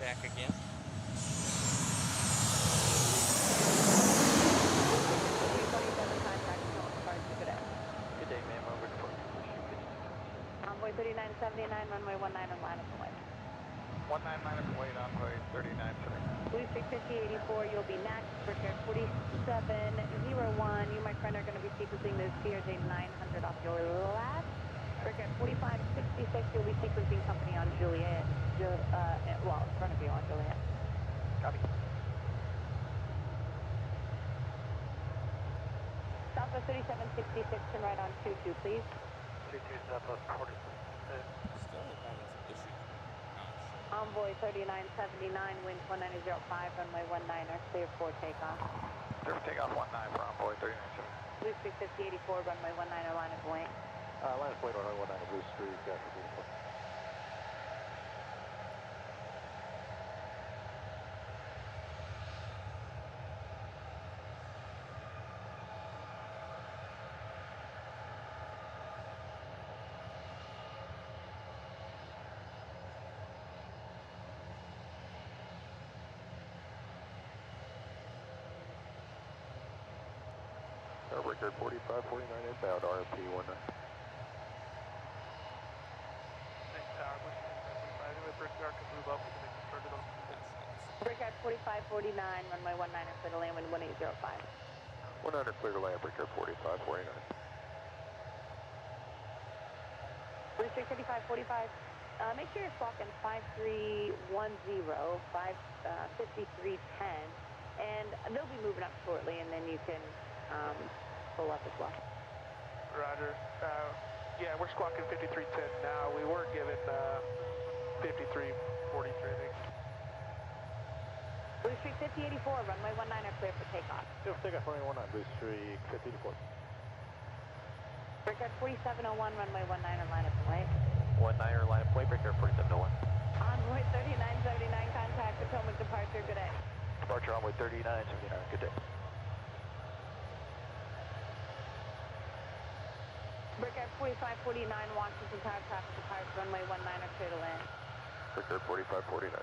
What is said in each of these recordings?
back again. Good day, ma'am. Over to Envoy 3979, runway 19 on line up and wait. 19 line up and wait, Envoy 3979. Blue Streak 5084, you'll be next. Brickyard 4701. You, my friend, are going to be sequencing this CRJ 900 off your left. Brickyard 4566, you'll be sequencing company on Juliet. Well, in front of you on Juliet. Copy. Southwest 3766, turn right on 22, please. 22 Southwest 46. Still having some issues. Envoy 3979, wind 1905, runway 19er, clear for takeoff. Clear for takeoff 19 for Envoy 3979. Blue Streak 5084, runway 19er, line of wing. Line of wait, runway 19, Blue Streak 5084. Record 4549 inbound, RFP 19. Thanks, Tower. Anyway, Brickyard can move up. We can make the target on. Brickyard 4549, runway 19er, clear to land, wind 1805. 19 clear to land, Brickyard 4549. Blue Streak 3545, make sure you're squawking 5310, 5310, and they'll be moving up shortly, and then you can pull up as well. Roger. Yeah, we're squawking 5310 now. We were given 5343, I think. Blue Streak 5084, runway 19er, clear for takeoff. Clear for takeoff, runway 19, Blue Streak 5084. Brickyard 4701, runway 19er, line up and wait. 19er line up, wait, Brickyard 4701. Envoy 3979, contact Potomac departure, good day. Departure Envoy 3979, good day. Brickyard 4549, Washington Tower, traffic departure, runway 19er, clear to land. Brickyard 4549.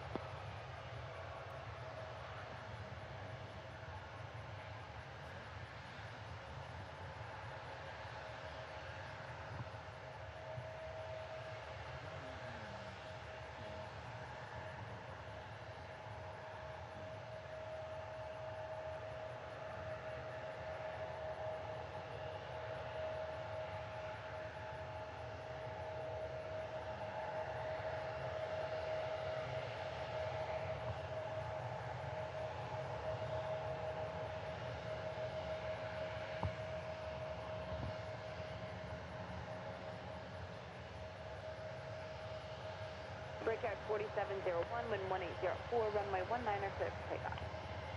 Brickyard 4701, wind 1804, runway 19er, clear for takeoff.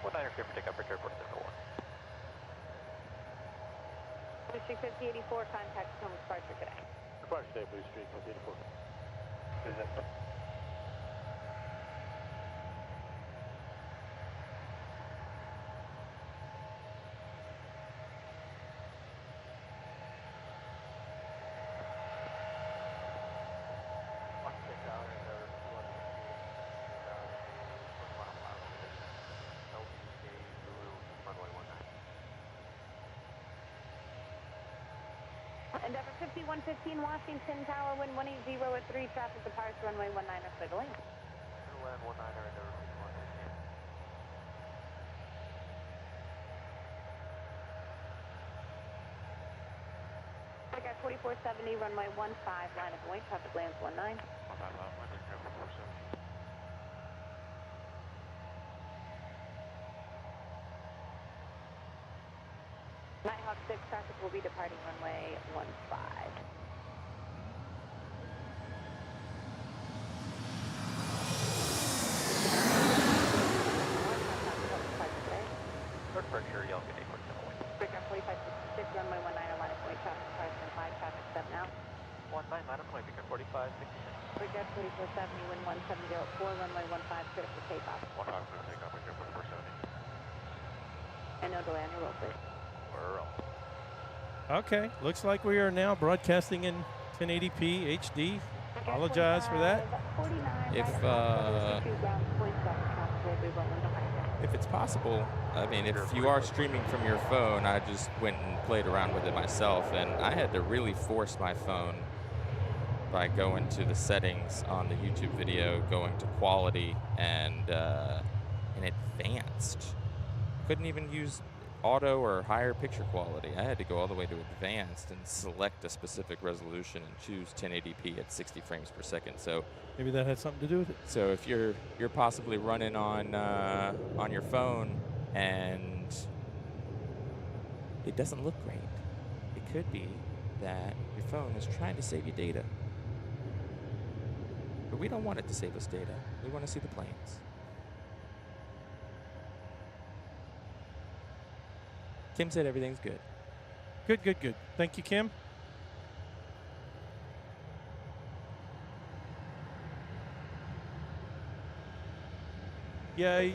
19er clear for takeoff, Brickyard 4701. Blue Streak 5084, contact Potomac departure, good day. Departure today, Blue Streak 5084. Good day. Endeavor 5115, Washington Tower, wind 180 at 3, traffic departure, runway 19er, clear to land. Clear to land, 19er, Endeavor 5115. Brickyard 4470, runway 15, line of wing, traffic lands 19. 15 line, Brickyard 4470. Nighthawk 6, traffic will be departing runway 15. Third pressure, yellow, good day, 4701. Brickyard 4566, runway 19, line of wing, traffic departure 5, traffic 7 out. 19 line up, Brickyard 4566. Brickyard 4470, wind 1704, runway 15, clear for takeoff. 15 clear for takeoff, Brickyard 4470. And no delay on your roll, please. We're on. Okay, looks like we are now broadcasting in 1080p HD. Apologize for that. If If it's possible, I mean, if you are streaming from your phone, I just went and played around with it myself, and I had to really force my phone by going to the settings on the YouTube video, going to quality, and advanced. Couldn't even use auto or higher picture quality. I had to go all the way to advanced and select a specific resolution and choose 1080p at 60 frames per second. So Maybe that had something to do with it. so if you're possibly running on your phone and it doesn't look great, it could be that your phone is trying to save you data. But we don't want it to save us data. We want to see the planes. Kim said everything's good. Good, good, good. Thank you, Kim. Yeah,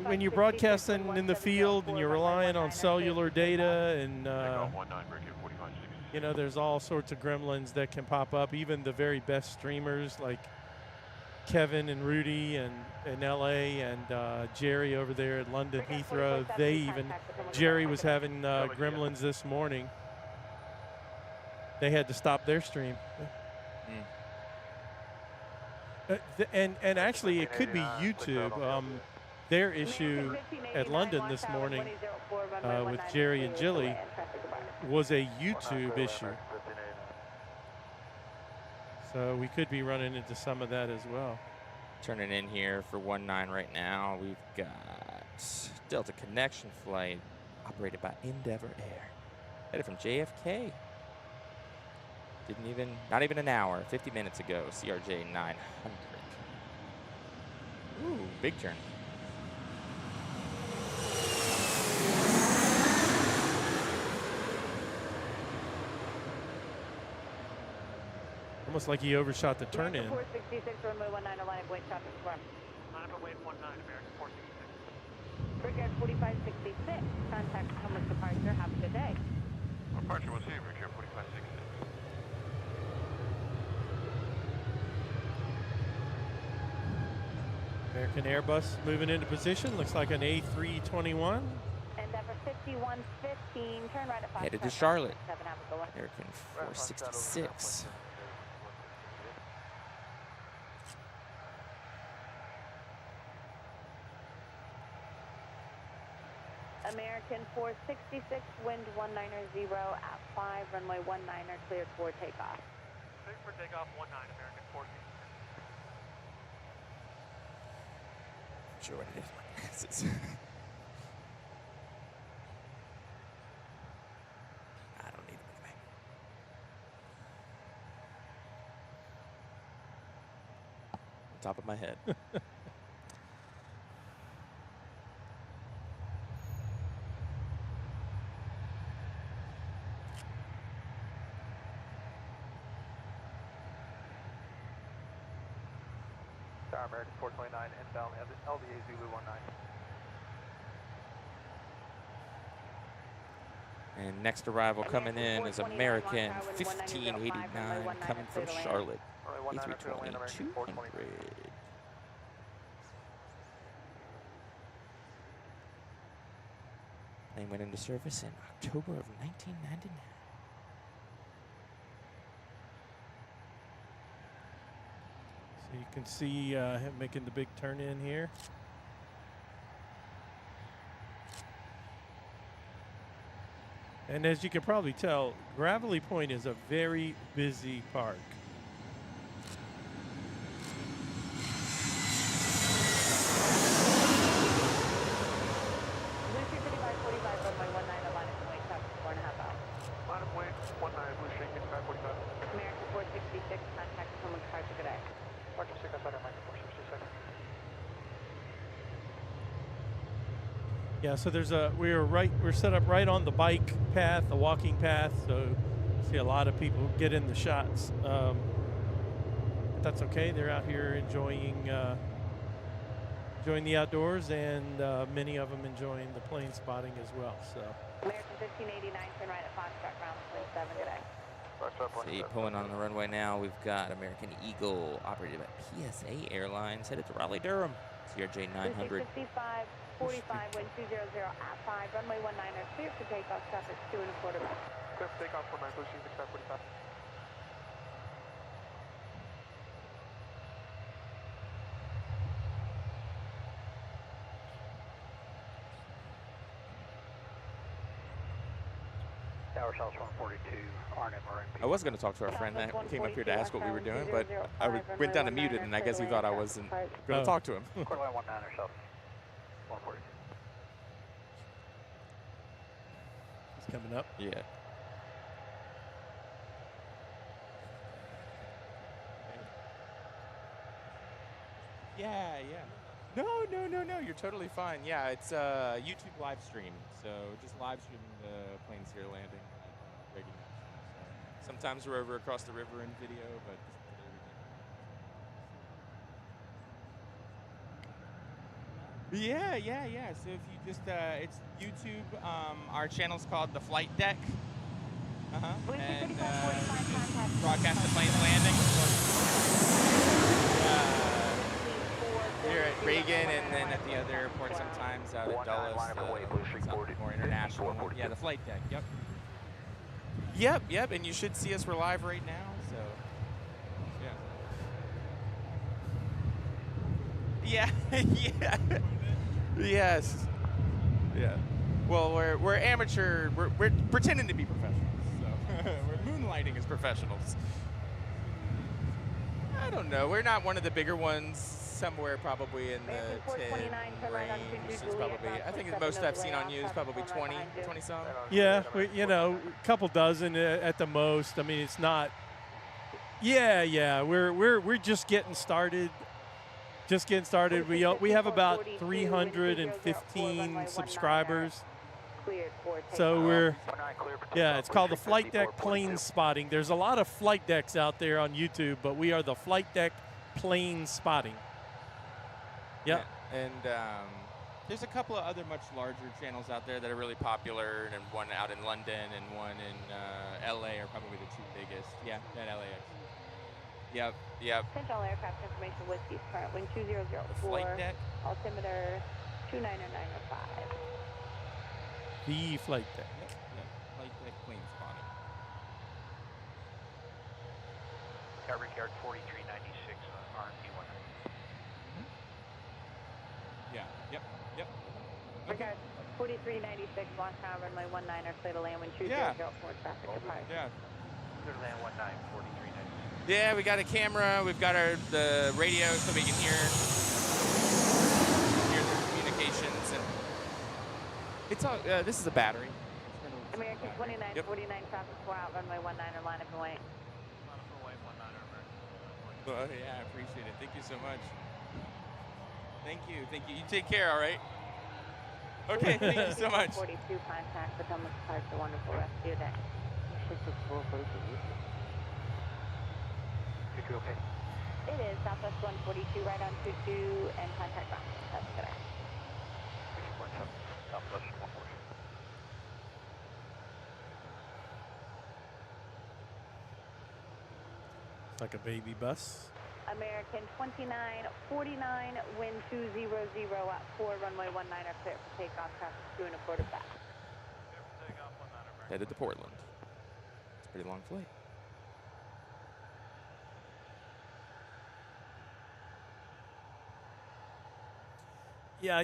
when you're broadcasting in the field and you're relying on cellular data and, you know, there's all sorts of gremlins that can pop up. Even the very best streamers like Kevin and Rudy and in LA and Jerry over there at London Heathrow, Jerry was having gremlins this morning. They had to stop their stream. And actually, it could be YouTube. Their issue at London this morning with Jerry and Jilly was a YouTube issue. So we could be running into some of that as well. Turning in here for 19 right now. We've got Delta connection flight operated by Endeavor Air. Headed from JFK. Not even an hour, 50 minutes ago, CRJ 900. Ooh, big turn. Almost like he overshot the turn in. 466, runway 19, line of weight, traffic square. Line of weight 19, American 466. Brickyard 4566, contact Thomas departure, have a good day. Departure was here, Brickyard 4566. American Airbus moving into position. Looks like an A321. Endeavor 5115, turn right at 5. Headed to Charlotte. American 466. American 466, wind 190 at 5, runway 19, cleared for takeoff. Cleared for takeoff 19, American 466. Sure what it is. My glasses. I don't need them anyway. On top of my head. American 429, inbound LDA Zulu 19. And next arrival coming in is American 1589 coming from Charlotte. A320 200. Plane went into service in October of 1999. So you can see him making the big turn in here. And as you can probably tell, Gravelly Point is a very busy park. Yeah, so there's we're set up right on the bike path, the walking path, so you see a lot of people get in the shots. But that's okay. They're out here enjoying the outdoors, and many of them enjoying the plane spotting as well. So American 1589, turn right at Foxtrot, ground 27, good day. See, pulling on the runway now, we've got American Eagle, operated by PSA Airlines, headed to Raleigh-Durham. CRJ 900. 55, 45, wind 200 at 5, runway 19 are clear for takeoff, traffic 2.25 miles. Clear for takeoff, 19, pushing 6545. Tower South 142, RNM RNP. I was going to talk to our friend that came up here to ask what we were doing, but I went down to mute it, and I guess he thought I wasn't going to talk to him. Quarter line 19 or South 142. He's coming up. Yeah. Yeah. No. You're totally fine. Yeah, it's a YouTube live stream. So just live streaming the planes here landing at Reagan. So sometimes we're over across the river in video, but yeah. So if you just, it's YouTube. Our channel's called The Flight Deck. And broadcast the planes landing. Here at Reagan, and then at the other airport sometimes out at Dulles, more international. Yeah, the Flight Deck. Yep. And you should see us. We're live right now. So, yeah. Yes. Yeah. Well, we're amateur. We're pretending to be professionals. So we're moonlighting as professionals. I don't know. We're not one of the bigger ones. Somewhere probably in the 10 range is probably, I think the most I've seen on you is probably 20 some. Yeah, a couple dozen at the most. I mean, it's not. Yeah. We're just getting started. We have about 315 subscribers. So it's called the Flight Deck Plane Spotting. There's a lot of flight decks out there on YouTube, but we are the Flight Deck Plane Spotting. Yep. And there's a couple of other much larger channels out there that are really popular, and one out in London and one in LA are probably the two biggest. Yeah, at LAX. Yep. Central aircraft information Whiskey, current wind 2004. The Flight Deck. Altimeter 29905. The Flight Deck. Yeah. Flight Deck Plane Spotting. Tower Yard 4396 on RNP 100. Yeah. Yep. Regard 4396, launch tower, runway 19 are clear to land wind 2004, traffic departure. Yeah. Clear to land 19, 4396. Yeah, we got a camera. We've got the radio so we can hear the communications, and it's all. This is a battery. American 2949, traffic 4 out, runway 19 or line up and wait. Oh, yeah, I appreciate it. Thank you so much. Thank you. You take care, all right? Okay, thank you so much. 42, contact the Thomas Departure. Wonderful rest of your day. Okay. It is Southwest 142, right on 22, and contact ground. That's good. Southwest 142. It's like a baby bus. American 2949, wind 200 at 4, runway 19 are clear for takeoff, traffic 2.25 back. Headed to Portland. It's a pretty long flight. Yeah,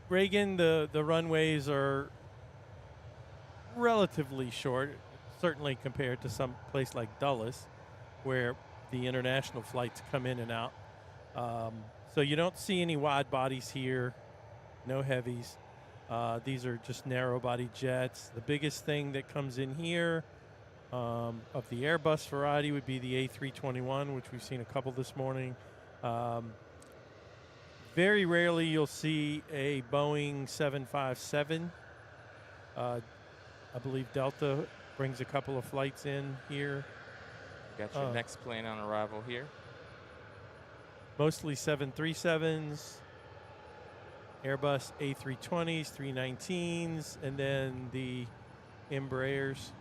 Reagan, the runways are relatively short, certainly compared to some place like Dulles, where the international flights come in and out. So you don't see any wide bodies here, no heavies. These are just narrow body jets. The biggest thing that comes in here of the Airbus variety would be the A321, which we've seen a couple this morning. Very rarely you'll see a Boeing 757. I believe Delta brings a couple of flights in here. Got your next plane on arrival here. Mostly 737s, Airbus A320s, 319s, and then the Embraers.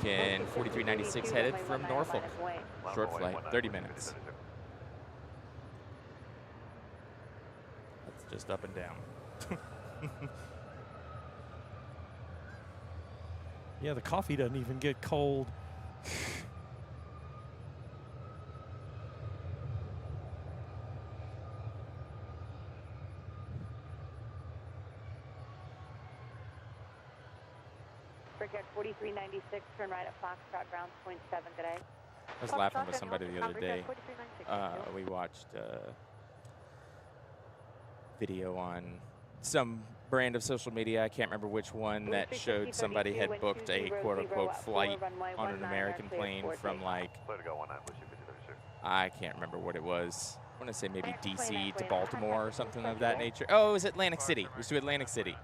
American 4396 headed from Norfolk. Short flight, 30 minutes. That's just up and down. Yeah, the coffee doesn't even get cold. Brickyard 4396, turn right at Foxtrot, ground point 7 today. I was laughing with somebody the other day. We watched a video on some brand of social media, I can't remember which one, that showed somebody had booked a quote-unquote flight on an American plane from, like, I can't remember what it was. I want to say maybe D.C. to Baltimore or something of that nature. Oh, it was Atlantic City. It was to Atlantic City.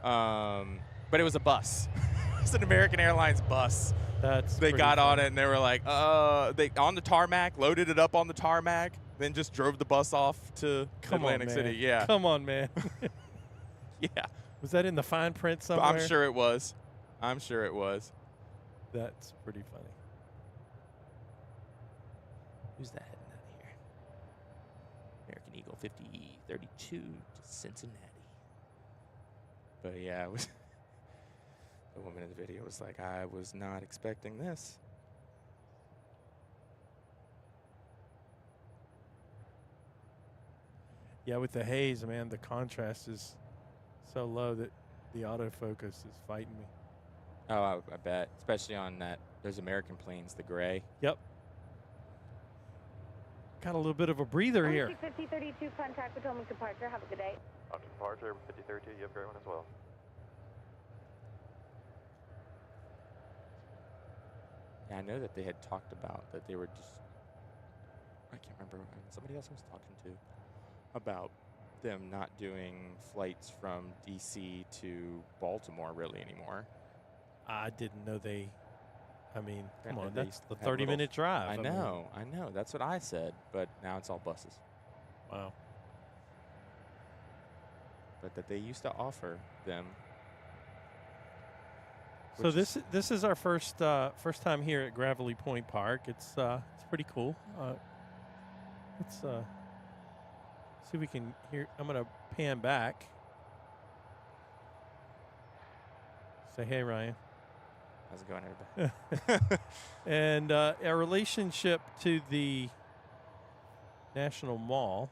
But it was a bus. It's an American Airlines bus. They got on it and they were like, they on the tarmac, loaded it up on the tarmac, then just drove the bus off to Atlantic City. Yeah. Come on, man. Yeah. Was that in the fine print somewhere? I'm sure it was. I'm sure it was. That's pretty funny. Who's that heading out of here? American Eagle 5032 to Cincinnati. But yeah, it was the woman in the video was like, I was not expecting this. Yeah, with the haze, man, the contrast is so low that the autofocus is fighting me. Oh, I bet. Especially on those American planes, the gray. Yep. Got a little bit of a breather here. 5032, contact Potomac departure. Have a good day. After departure, 5032, you have a great one as well. Yeah, I know that they had talked about that they were just, I can't remember, somebody else I was talking to about them not doing flights from D.C. to Baltimore really anymore. I didn't know they, I mean, come on, They that's the have 30-minute drive. I mean, know. That's what I said, but now it's all buses. Wow. But that they used to offer them. So this is our first time here at Gravelly Point Park. It's pretty cool. Let's see if we can hear. I'm gonna pan back. Say hey, Ryan. How's it going, everybody? And our relationship to the National Mall.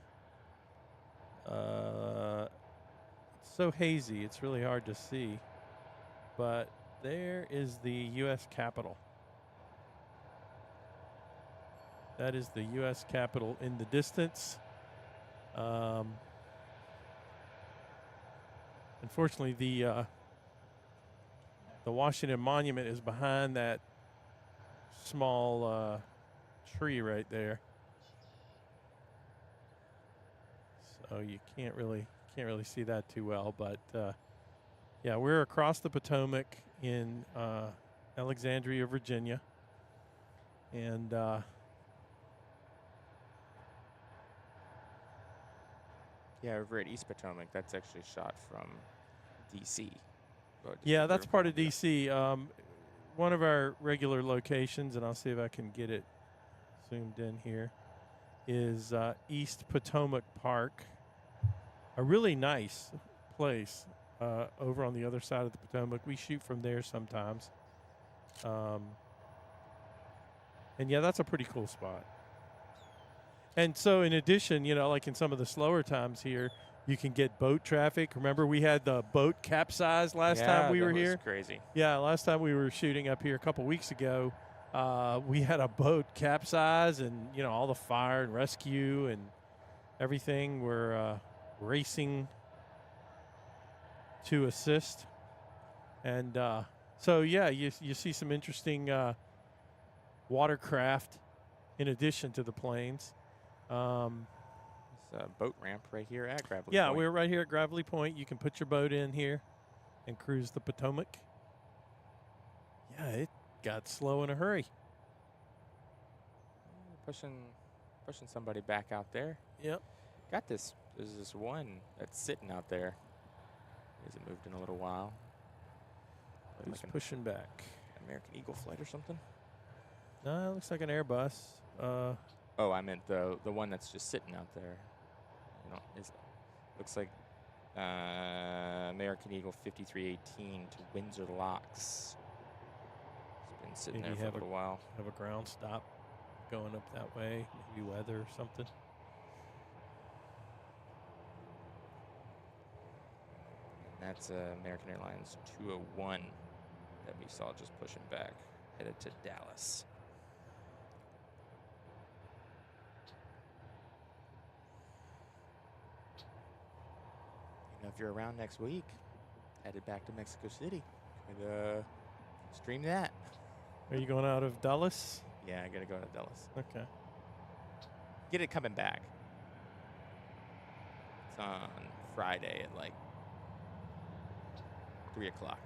It's so hazy, it's really hard to see. But there is the U.S. Capitol. That is the U.S. Capitol in the distance. Unfortunately, the Washington Monument is behind that small tree right there, so you can't really see that too well. But yeah, we're across the Potomac in Alexandria, Virginia, and Yeah, over at East Potomac, that's actually shot from D.C. yeah, that's part of D.C. One of our regular locations, and I'll see if I can get it zoomed in here, is East Potomac Park. A really nice place over on the other side of the Potomac. We shoot from there sometimes. And yeah, that's a pretty cool spot. And so in addition, you know, like in some of the slower times here, you can get boat traffic. Remember we had the boat capsized last time we were here? Yeah, that was crazy. Yeah, last time we were shooting up here a couple weeks ago, we had a boat capsize, and, you know, all the fire and rescue and everything were racing to assist. And so, yeah, you see some interesting watercraft in addition to the planes. It's a boat ramp right here at Gravelly Yeah, Point. we're right here at Gravelly Point. You can put your boat in here and cruise the Potomac. Yeah, it got slow in a hurry. Pushing somebody back out there. Yep. Got this. There's this one that's sitting out there. Hasn't moved in a little while. Who's pushing back? American Eagle flight or something? No, it looks like an Airbus. Oh, I meant the one that's just sitting out there. You know, looks like American Eagle 5318 to Windsor Locks. It's been sitting Maybe there for a little while. Have a ground stop going up that way. Maybe weather or something. That's American Airlines 201 that we saw just pushing back, headed to Dallas. You know, if you're around next week, headed back to Mexico City, could stream that. Are you going out of Dulles? Yeah, I gotta go to Dallas. Okay. Get it coming back. It's on Friday at like 3 o'clock.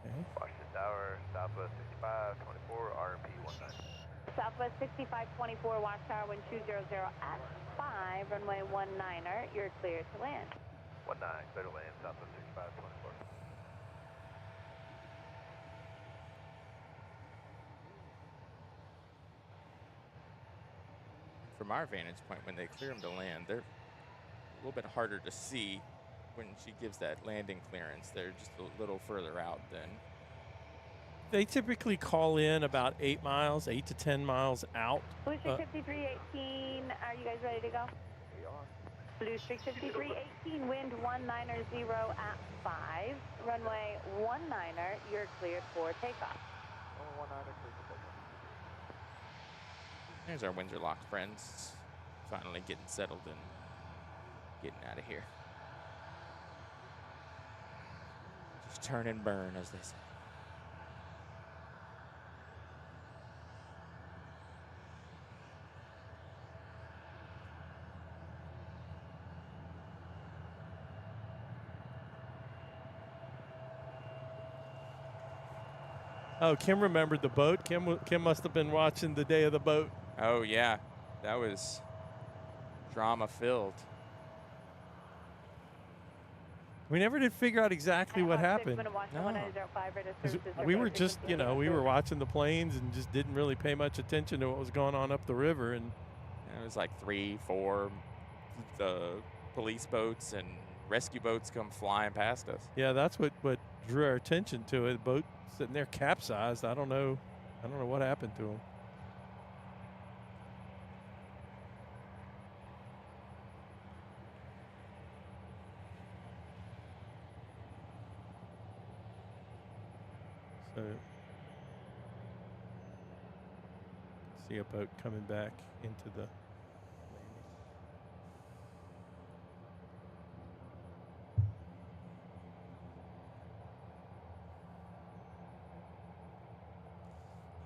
Okay. Washington Tower, Southwest 6524, RMP 19. Southwest 6524, Watchtower, wind 200 at 5, runway 19er. You're clear to land. 19, clear to land, Southwest 6524. From our vantage point, when they clear them to land, they're a little bit harder to see when she gives that landing clearance. They're just a little further out than. They typically call in about 8 miles, 8 to 10 miles out. Blue Streak 5318, are you guys ready to go? We are. Blue Streak 5318, wind 190 at 5, runway 19er. You're cleared for takeoff. 19, clear for takeoff. There's our Windsor Locks friends, finally getting settled and getting out of here. Just turn and burn, as they say. Oh, Kim remembered the boat. Kim must have been watching the day of the boat. Oh, yeah. That was drama-filled. We never did figure out exactly what happened. No. 'Cause we were just, you know, we were watching the planes and just didn't really pay much attention to what was going on up the river. And It was like 3, 4 the police boats and rescue boats come flying past us. yeah, that's what drew our attention to it. The boat sitting there capsized. I don't know what happened to him. So, see a boat coming back into the landing.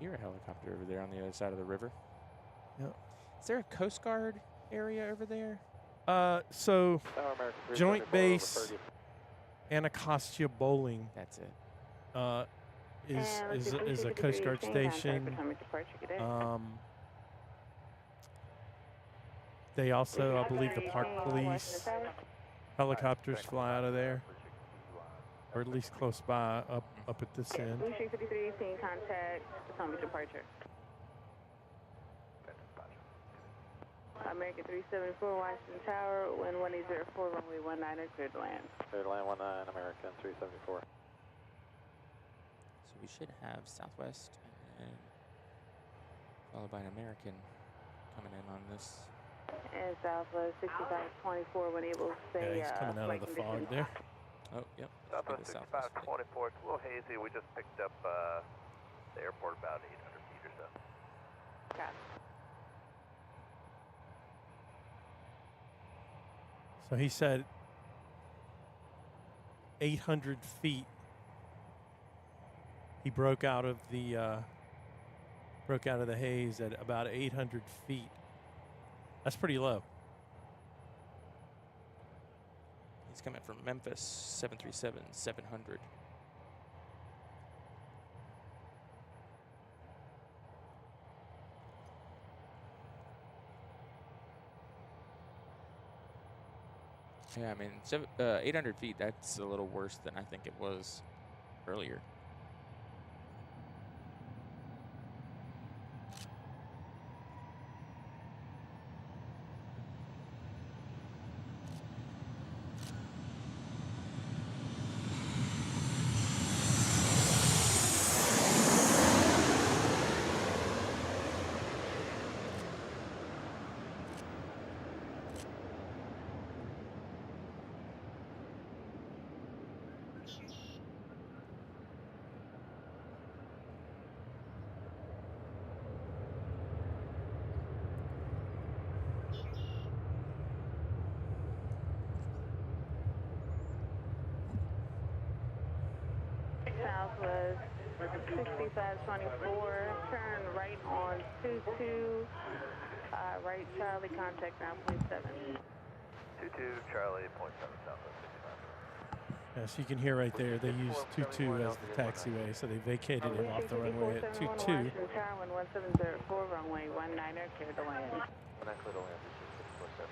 Hear a helicopter over there on the other side of the river. Yep. Is there a Coast Guard area over there? So Tower American 374, Joint over Base 30. Anacostia Bowling That's it. is a Coast Guard station. They also, I believe, the Park Police helicopters fly out of there, or at least close by, up at this end. Blue Streak 5318, contact Potomac departure. American 374, Washington Tower, wind 1804, runway 19er, cleared to land. Clear to land 19, American 374. So we should have Southwest and followed by an American coming in on this. And Southwest 6524, when able to say, Yeah, he's coming out of the fog there. Oh, yep. Southwest That'd be the Southwest flight. 6524, it's a little hazy. We just picked up the airport about 800 feet or so. Got it. So he said 800 feet. He broke out of the haze at about 800 feet. That's pretty low. He's coming from Memphis, 737-700. Yeah, I mean, 800 feet, that's a little worse than I think it was earlier. Southwest 6524, turn right on 22, right Charlie, contact 9.7. 22 Charlie, point 7 Southwest 65. Yes, you can hear right there. They use 22 as the taxiway, so they vacated him off the runway at 22. Washington Tower, 1704, runway 19er, clear to land. When I clear to land, 647.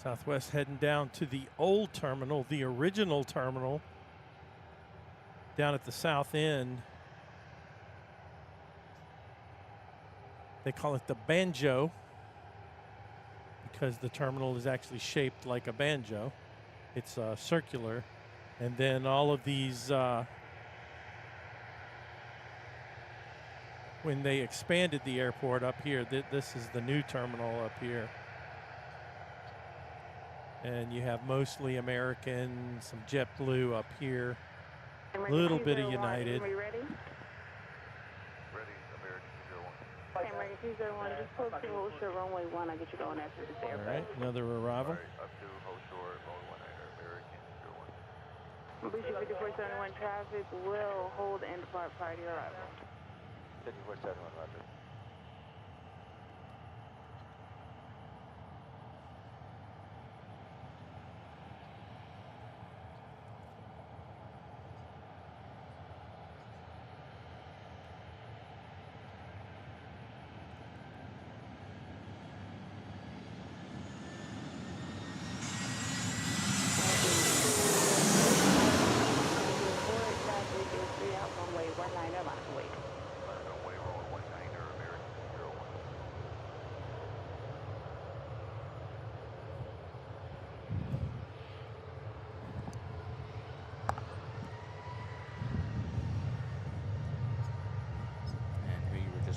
Southwest heading down to the old terminal, the original terminal, down at the south end. They call it the banjo because the terminal is actually shaped like a banjo. It's circular. And then all of these, when they expanded the airport up here, this is the new terminal up here. And you have mostly American, some JetBlue up here, a little bit of United. Are we ready? Ready, American 201. Okay, American 201, just pull up to Hold Short runway 1. I'll get you going after this All airplane. right, another arrival. All right, up to Hold Short, Boeing 19er, American 201. Booster 5471 traffic will hold and depart prior to your arrival. 5471, roger.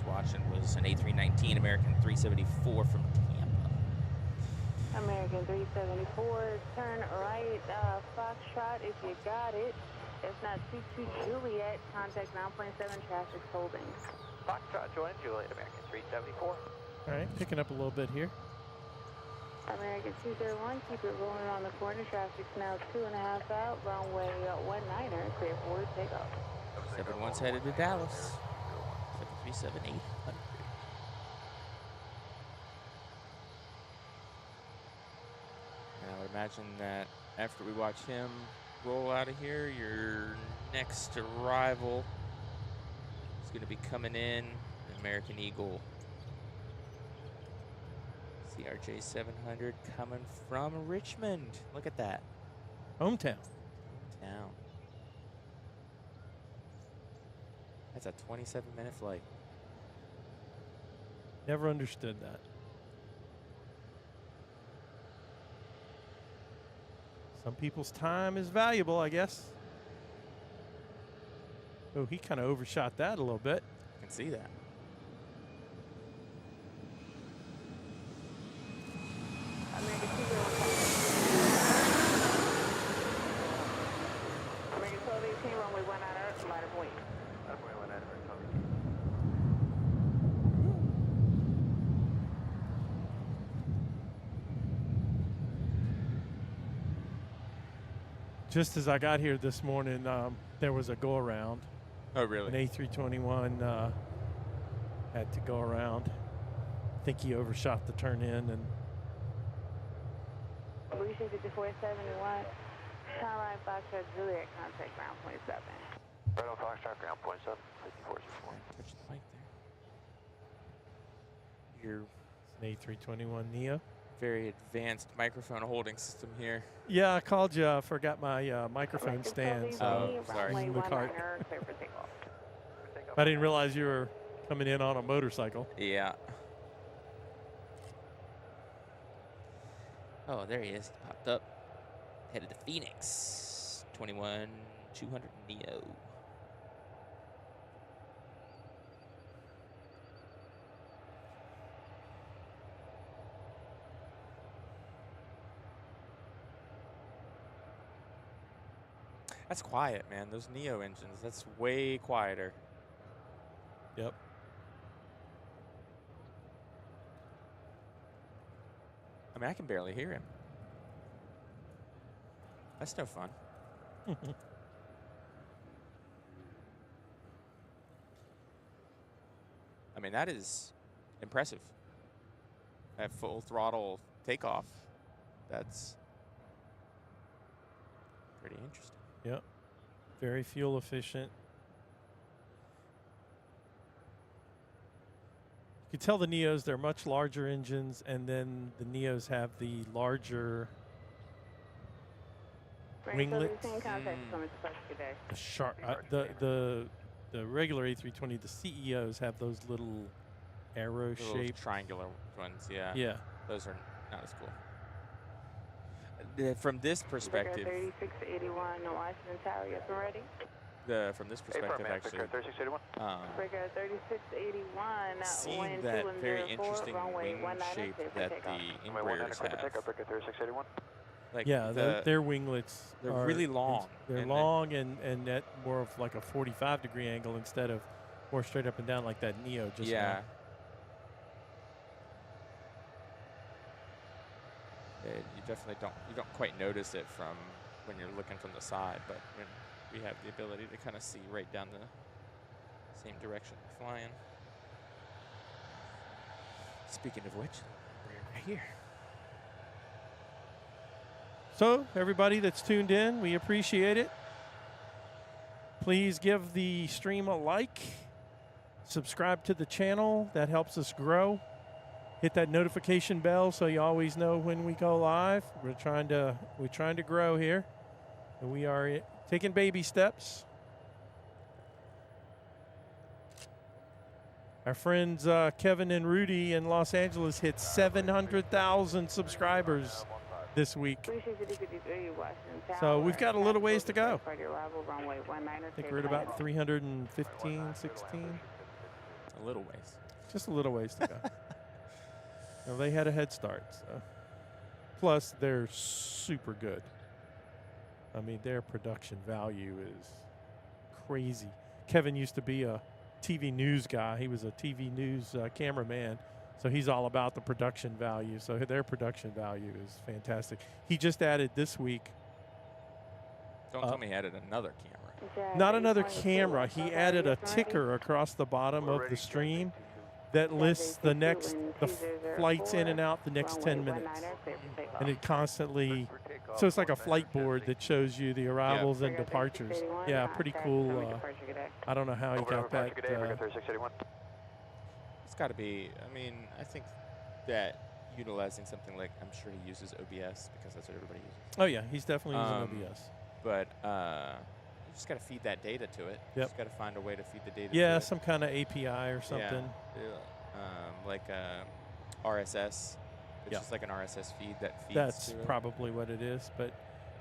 Watching was an A319 American 374 from Tampa. American 374, turn right, Foxtrot if you got it. If not, 22 Juliet, contact 9.7 traffic holding. Foxtrot, join Juliet, American 374. All right, picking up a little bit here. American 231, keep it rolling on the corner. Traffic's now 2.5 out, runway 19er, clear forward takeoff. 71's headed to Dallas. 737-800. And I would imagine that after we watch him roll out of here, your next arrival is going to be coming in, the American Eagle. CRJ 700 coming from Richmond. Look at that. Hometown. Hometown. That's a 27-minute flight. Never understood that. Some people's time is valuable, I guess. Oh, he kind of overshot that a little bit. I can see that. American 1218, runway 19er, line of wing. Runway 19er, copy. Just as I got here this morning, there was a go around. Oh, really? An A321 had to go around. I think he overshot the turn in and. Aviation 5471. Turn right, Foxtrot Juliet, contact ground point 7. Right on Foxtrot, ground point 7, 5464. Touch the mic there. Your It's an A321 Neo. very advanced microphone holding system here. Yeah, I called you. I forgot my microphone stand. So sorry. in the cart. I didn't realize you were coming in on a motorcycle. Yeah. Oh, there he is. He popped up. Headed to Phoenix. 21200 Neo. That's quiet, man. Those Neo engines, that's way quieter. Yep. I mean, I can barely hear him. That's no fun. I mean, that is impressive. At full throttle takeoff, that's pretty interesting. Yep. Very fuel efficient. You can tell the Neos, they're much larger engines, and then the Neos have the larger winglets. The sharp, the regular A320, the CEOs have those little arrow Little shaped triangular ones, yeah. Yeah. Those are not as cool. From this perspective, 3681, Washington Tower, yes, we're ready. from this perspective, actually, 3681. Breaker 3681, seeing that very interesting wing shape that the Embraers have. Breaker 3681. Like Yeah, their winglets they're are really long. They're long and at more of like a 45-degree angle instead of more straight up and down like that Neo just yeah. now. You definitely don't quite notice it from when you're looking from the side, but when we have the ability to kind of see right down the same direction we're flying. Speaking of which, we're right here. So, everybody that's tuned in, we appreciate it. Please give the stream a like. Subscribe to the channel. That helps us grow. Hit that notification bell so you always know when we go live. We're trying to grow here. And we are taking baby steps. Our friends Kevin and Rudy in Los Angeles hit 700,000 subscribers this week. So we've got a little ways to go. I think we're at about 315, 16. A little ways. Just a little ways to go. Well, they had a head start. So. Plus, they're super good. I mean, their production value is crazy. Kevin used to be a TV news guy. He was a TV news cameraman. So he's all about the production value. So their production value is fantastic. He just added this week. Don't tell me he added another camera. Not another camera. He added a ticker across the bottom of the stream that lists the flights in and out the next 10 minutes. And it constantly, so it's like a flight board that shows you the arrivals and departures. Yeah, pretty cool. I don't know how he got that. It's got to be, I mean, I think that utilizing something like, I'm sure he uses OBS because that's what everybody uses. Oh yeah, he's definitely using OBS. But you just got to feed that data to it. Yep. You just got to find a way to feed the data to it. Yeah, some kind of API or something. Yeah. Like RSS. It's just like an RSS feed that feeds That's to it. probably what it is. But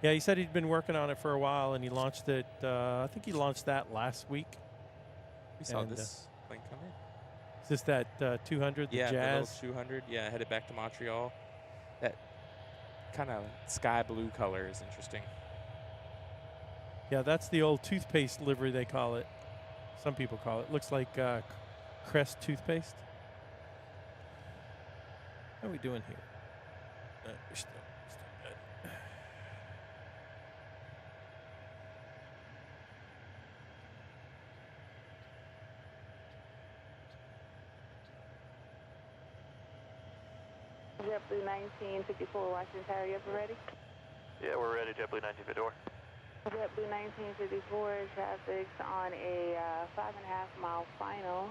yeah, he said he'd been working on it for a while, and he launched it, I think he launched that last week. We saw this plane come in. Is this that 200, the Jazz? Jazz? The little 200, yeah, headed back to Montreal. That kind of sky blue color is interesting. Yeah, that's the old toothpaste livery, they call it. Some people call it. Looks like Crest toothpaste. How are we doing here? We're still good. JetBlue 1954, Washington Tower, you up and ready? Yeah, we're ready, JetBlue 1954. JetBlue 1954, traffic's on a 5.5 mile final.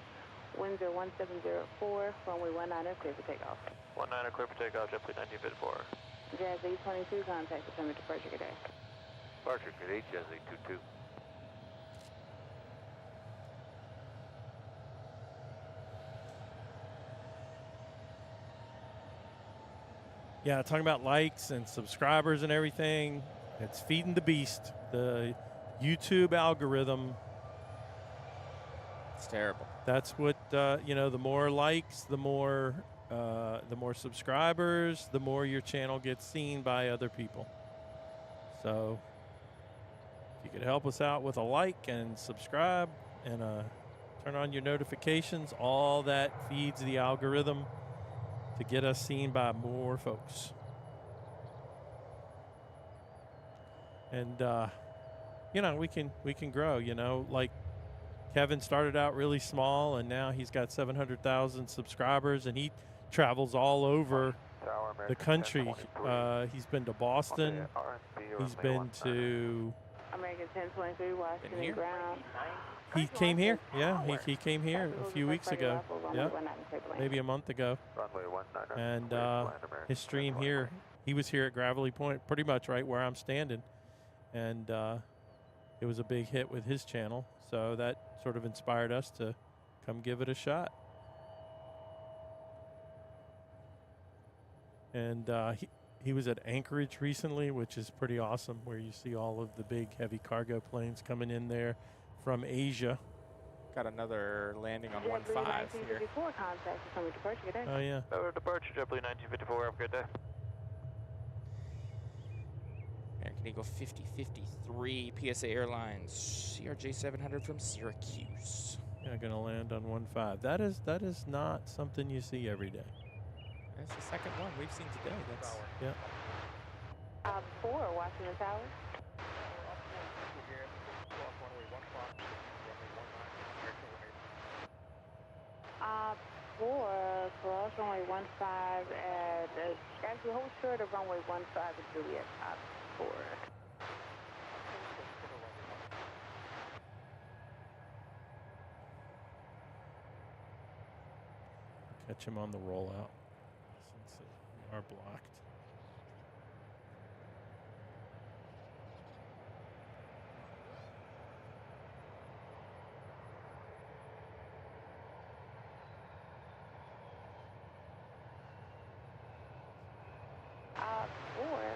Winds are 1704, runway 19er, clear for takeoff. 19er, clear for takeoff, JetBlue 1954. Jazz 822, contact December departure, good day. Departure, good day, Jazz 822. Yeah, talking about likes and subscribers and everything. It's feeding the beast. The YouTube algorithm. It's terrible. That's what you know. The more likes, the more subscribers, the more your channel gets seen by other people. So, if you could help us out with a like and subscribe and turn on your notifications, all that feeds the algorithm to get us seen by more folks. And you know, we can grow. You know, like Kevin started out really small, and now he's got 700,000 subscribers, and he travels all over the country. He's been to Boston. He's been to. American 1023, Washington here? ground. He came here. Yeah, he came here a few weeks ago. Yeah, maybe a month ago. And his stream here, he was here at Gravelly Point, pretty much right where I'm standing, and it was a big hit with his channel. So that sort of inspired us to come give it a shot. And he was at Anchorage recently, which is pretty awesome, where you see all of the big heavy cargo planes coming in there from Asia. Got another landing on JetBlue 15 here. 1954, contact December departure, good day. Oh, yeah. Over departure, JetBlue 1954, have a good day. American Eagle 5053, PSA Airlines, CRJ 700 from Syracuse. Yeah, going to land on 15. That is not something you see every day. That's the second one we've seen today. That's Yeah. 4, Washington Tower. 4, cross runway 15 at, actually hold short of runway 15 at Juliet, 4. Catch him on the rollout since we are blocked.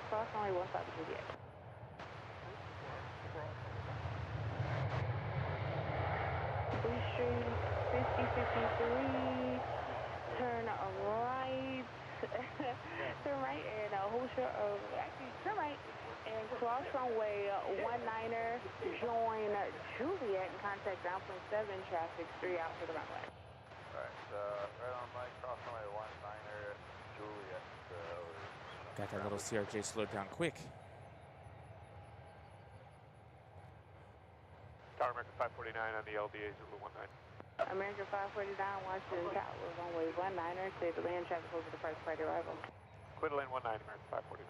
Cross runway 15 at Juliet. Blue Street 5053, turn right, turn right and hold short of, actually turn right and cross runway 19er, join Juliet and contact ground point 7, traffic 3 out for the runway. Alright, right on Mike, cross runway 19er, Juliet. got that little CRJ slowed down quick. Tower American 549 on the LDA Zulu 19. American 549, Washington Tower, runway 19er, clear to land, traffic over the first flight arrival. Quit lane 19, American 549.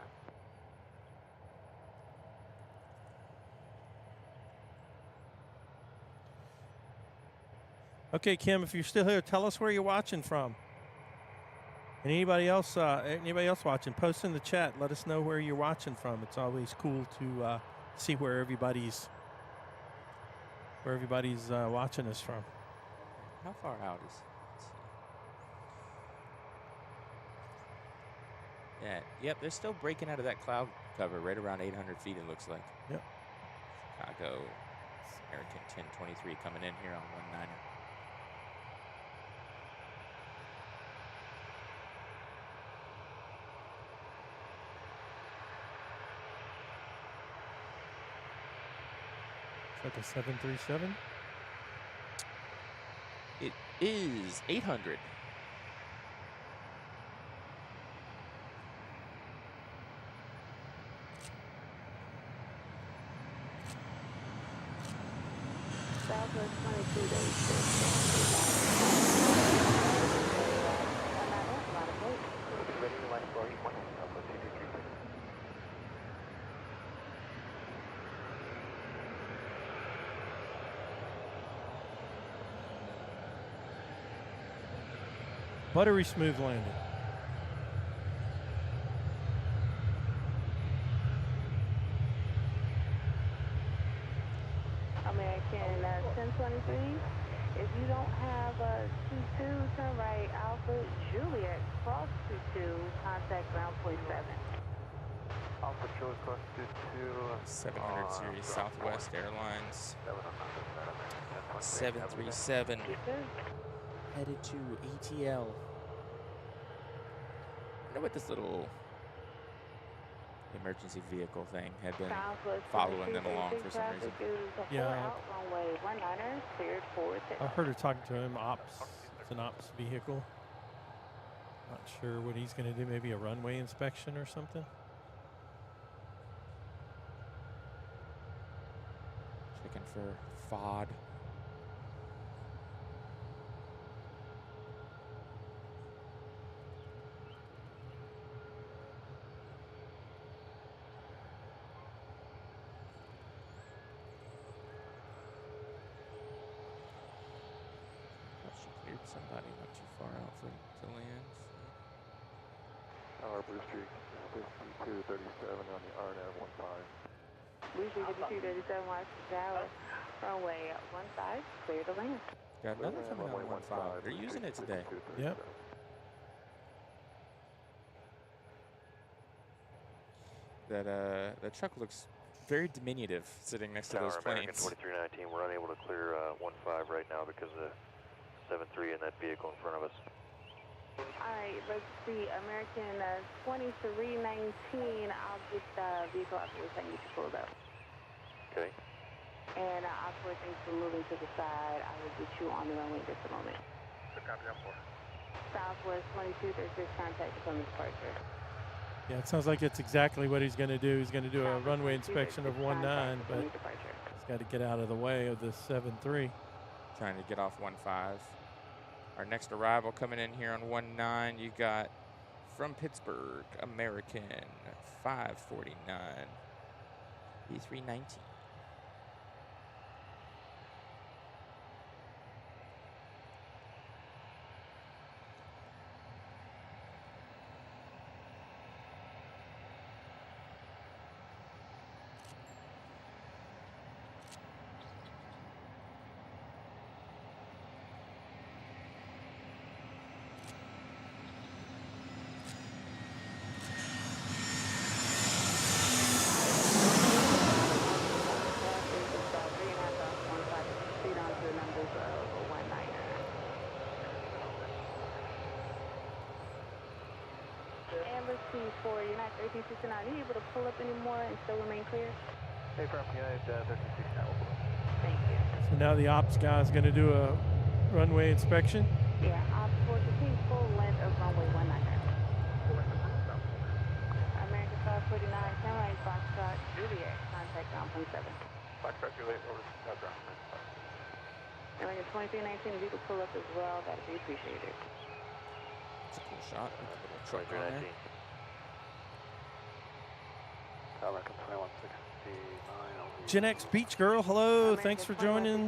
Okay, Kim, if you're still here, tell us where you're watching from. And anybody else watching, post in the chat. Let us know where you're watching from. It's always cool to see where everybody's watching us from. How far out is? Let's see. Yeah, yep, they're still breaking out of that cloud cover right around 800 feet, it looks like. Yep. Chicago, American 1023 coming in here on 19er. Like a 737? It is 800. Southwest 22 days. Ready to land Buttery smooth landing. American 1023. If you don't have a 22, turn right, Alpha Juliet, cross 22, contact ground point 7. Alpha Juliet cross 22. 700 series Southwest Airlines. 737 headed to ATL. I know what this little emergency vehicle thing had been following them along for some reason. Yeah. Runway 19er, cleared forward. I heard her talking to him. Ops. It's an ops vehicle. Not sure what he's going to do. Maybe a runway inspection or something. Checking for FOD. Somebody not too far out for to land. Tower Blue Street 5237 on the RNAV 15. Blue Street 5237 Washington Tower, runway 15, clear to land. Got another coming out on 15. They're using it today. Yep. That truck looks very diminutive sitting next to those American planes. 2319, we're unable to clear 15 right now because of the 7-3 in that vehicle in front of us. Alright, let's see. American 2319. I'll get the vehicle afterwards. I need to pull up. Okay. And afterwards, thanks for moving to the side. I will get you on the runway in just a moment. Copy on 4. Southwest 2236, contact from the departure. Yeah, it sounds like it's exactly what he's going to do. He's going to do a runway inspection of 19, but he's got to get out of the way of this 7-3. Trying to get off 15. Our next arrival coming in here on 19, you got from Pittsburgh, American 549, B319. For United 1369, are you able to pull up anymore and still remain clear? Hey, from United 1369, we'll pull up. Thank you. So now the ops guy is going to do a runway inspection. Yeah, ops for the full length of runway 19. American 549, Samurai Foxtrot, Juliet, contact ground point 7. Foxtrot, Juliet, over to ground. American 2319, if you could pull up as well, that would be appreciated. It's a cool shot with the little truck on there. American 2169. Gen X Beach Girl, hello. Thanks for joining.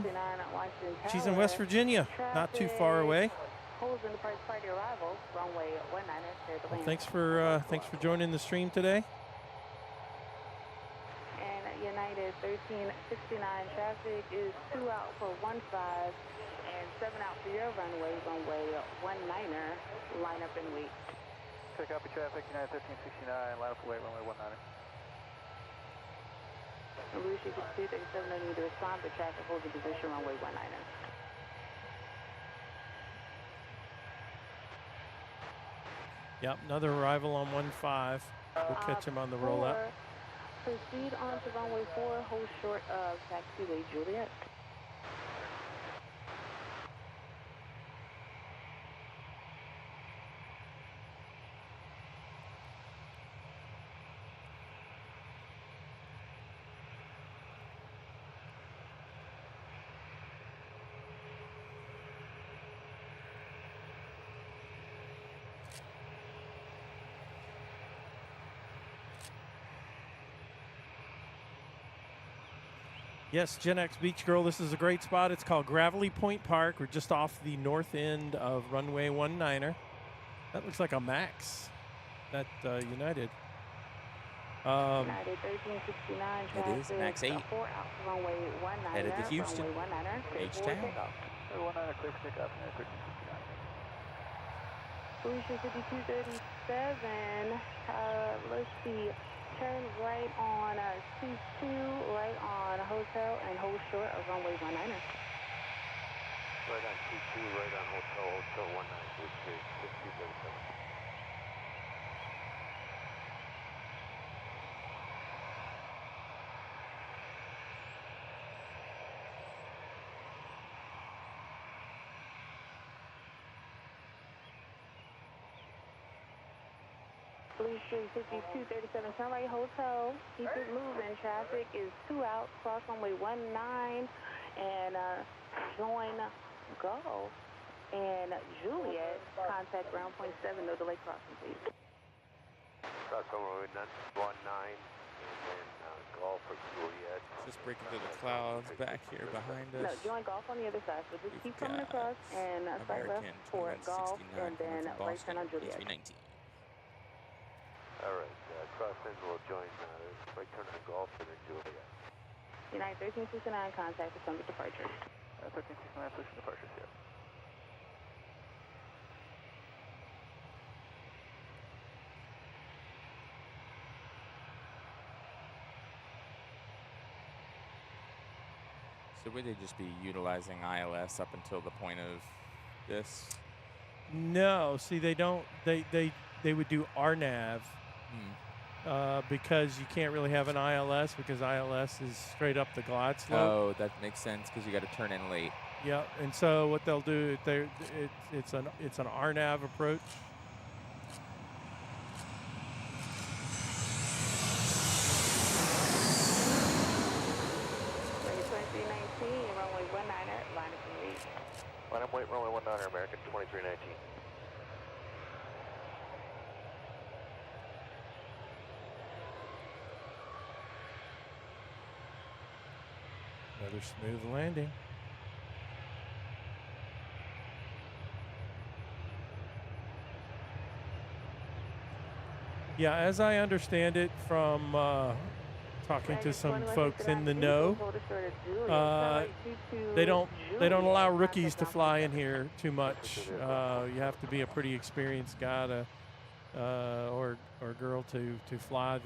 She's in West Virginia, not too far away. Well, thanks for joining the stream today. And United 1369 traffic is 2 out for 15 and 7 out for your runway 19er. Line up and wait. Okay, copy traffic, United 1369, line up and wait, runway 19er. Blue Street 5237, no need to respond, but traffic holds a position runway 19er. Yep, another arrival on 15. We'll catch him on the roll up. Proceed on to runway 4, hold short of taxiway Juliet. Yes, Gen X Beach Girl, this is a great spot. It's called Gravelly Point Park. We're just off the north end of runway 19er. That looks like a Max. That United. United 1369 It is traffic. Max 8. 4 out to runway 19er. Headed to Houston. Runway 19er. Clear for H-Town. takeoff. 19 clear for takeoff, United 1369. Felicia 5237. Let's see. Turn right on C2, right on hotel, and hold short of runway 19er. Right on C2, right on hotel 19, which is 5237. Felicia 5237, turn right hotel. Keep it moving. Traffic is 2 out. Cross runway 19 and join Gulf and Juliet. Contact ground point 7. No delay crossing, please. Cross runway 19 and then Golf for Juliet. Just breaking through the clouds back here behind No, us. join Gulf on the other side. So just We've keep coming got across and side left American for Gulf 2169 and then coming from right turn on Boston, Juliet. 2319. All right, crossing will join right turn on Golf and then Juliet. United 1369, contact December departure. 1369, pushing departures here. So would they just be utilizing ILS up until the point of this? No, see, they don't. They would do RNAV because you can't really have an ILS because ILS is straight up the glide slope. Oh, that makes sense because you got to turn in late. Yep. And so what they'll do, it's an RNAV approach. Runway 19er, line up and lead. Line up, wait, runway 19, American 2319. Another smooth landing. Yeah, as I understand it from talking to some folks in the know, they don't allow rookies to fly in here too much. You have to be a pretty experienced guy to or girl to fly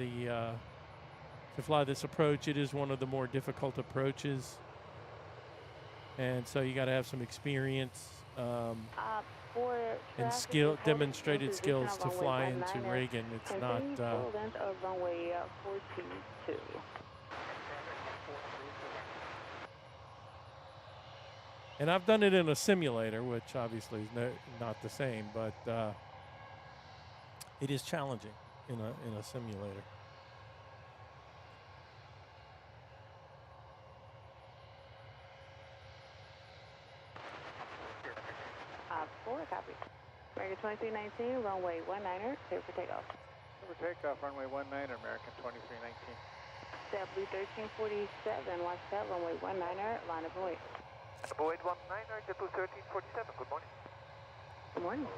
this approach. It is one of the more difficult approaches, and so you got to have some experience and demonstrated skills to fly into Reagan. It's not. Runway 42. And I've done it in a simulator, which obviously is not the same, but it is challenging in a simulator. Copy. American 2319, runway 19er, clear for takeoff. Clear for takeoff, runway 19er, American 2319. W 1347, watch that, runway 19er, line up and wait. Avoid 19er, JetBlue 1347, good morning. Good morning.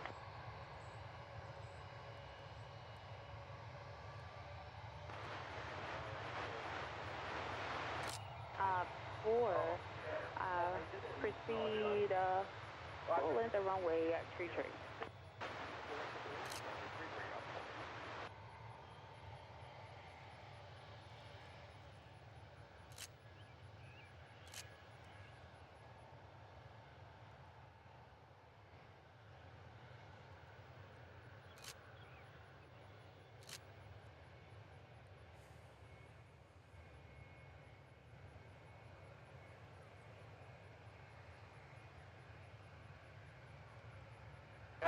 Proceed full length of runway tree tree.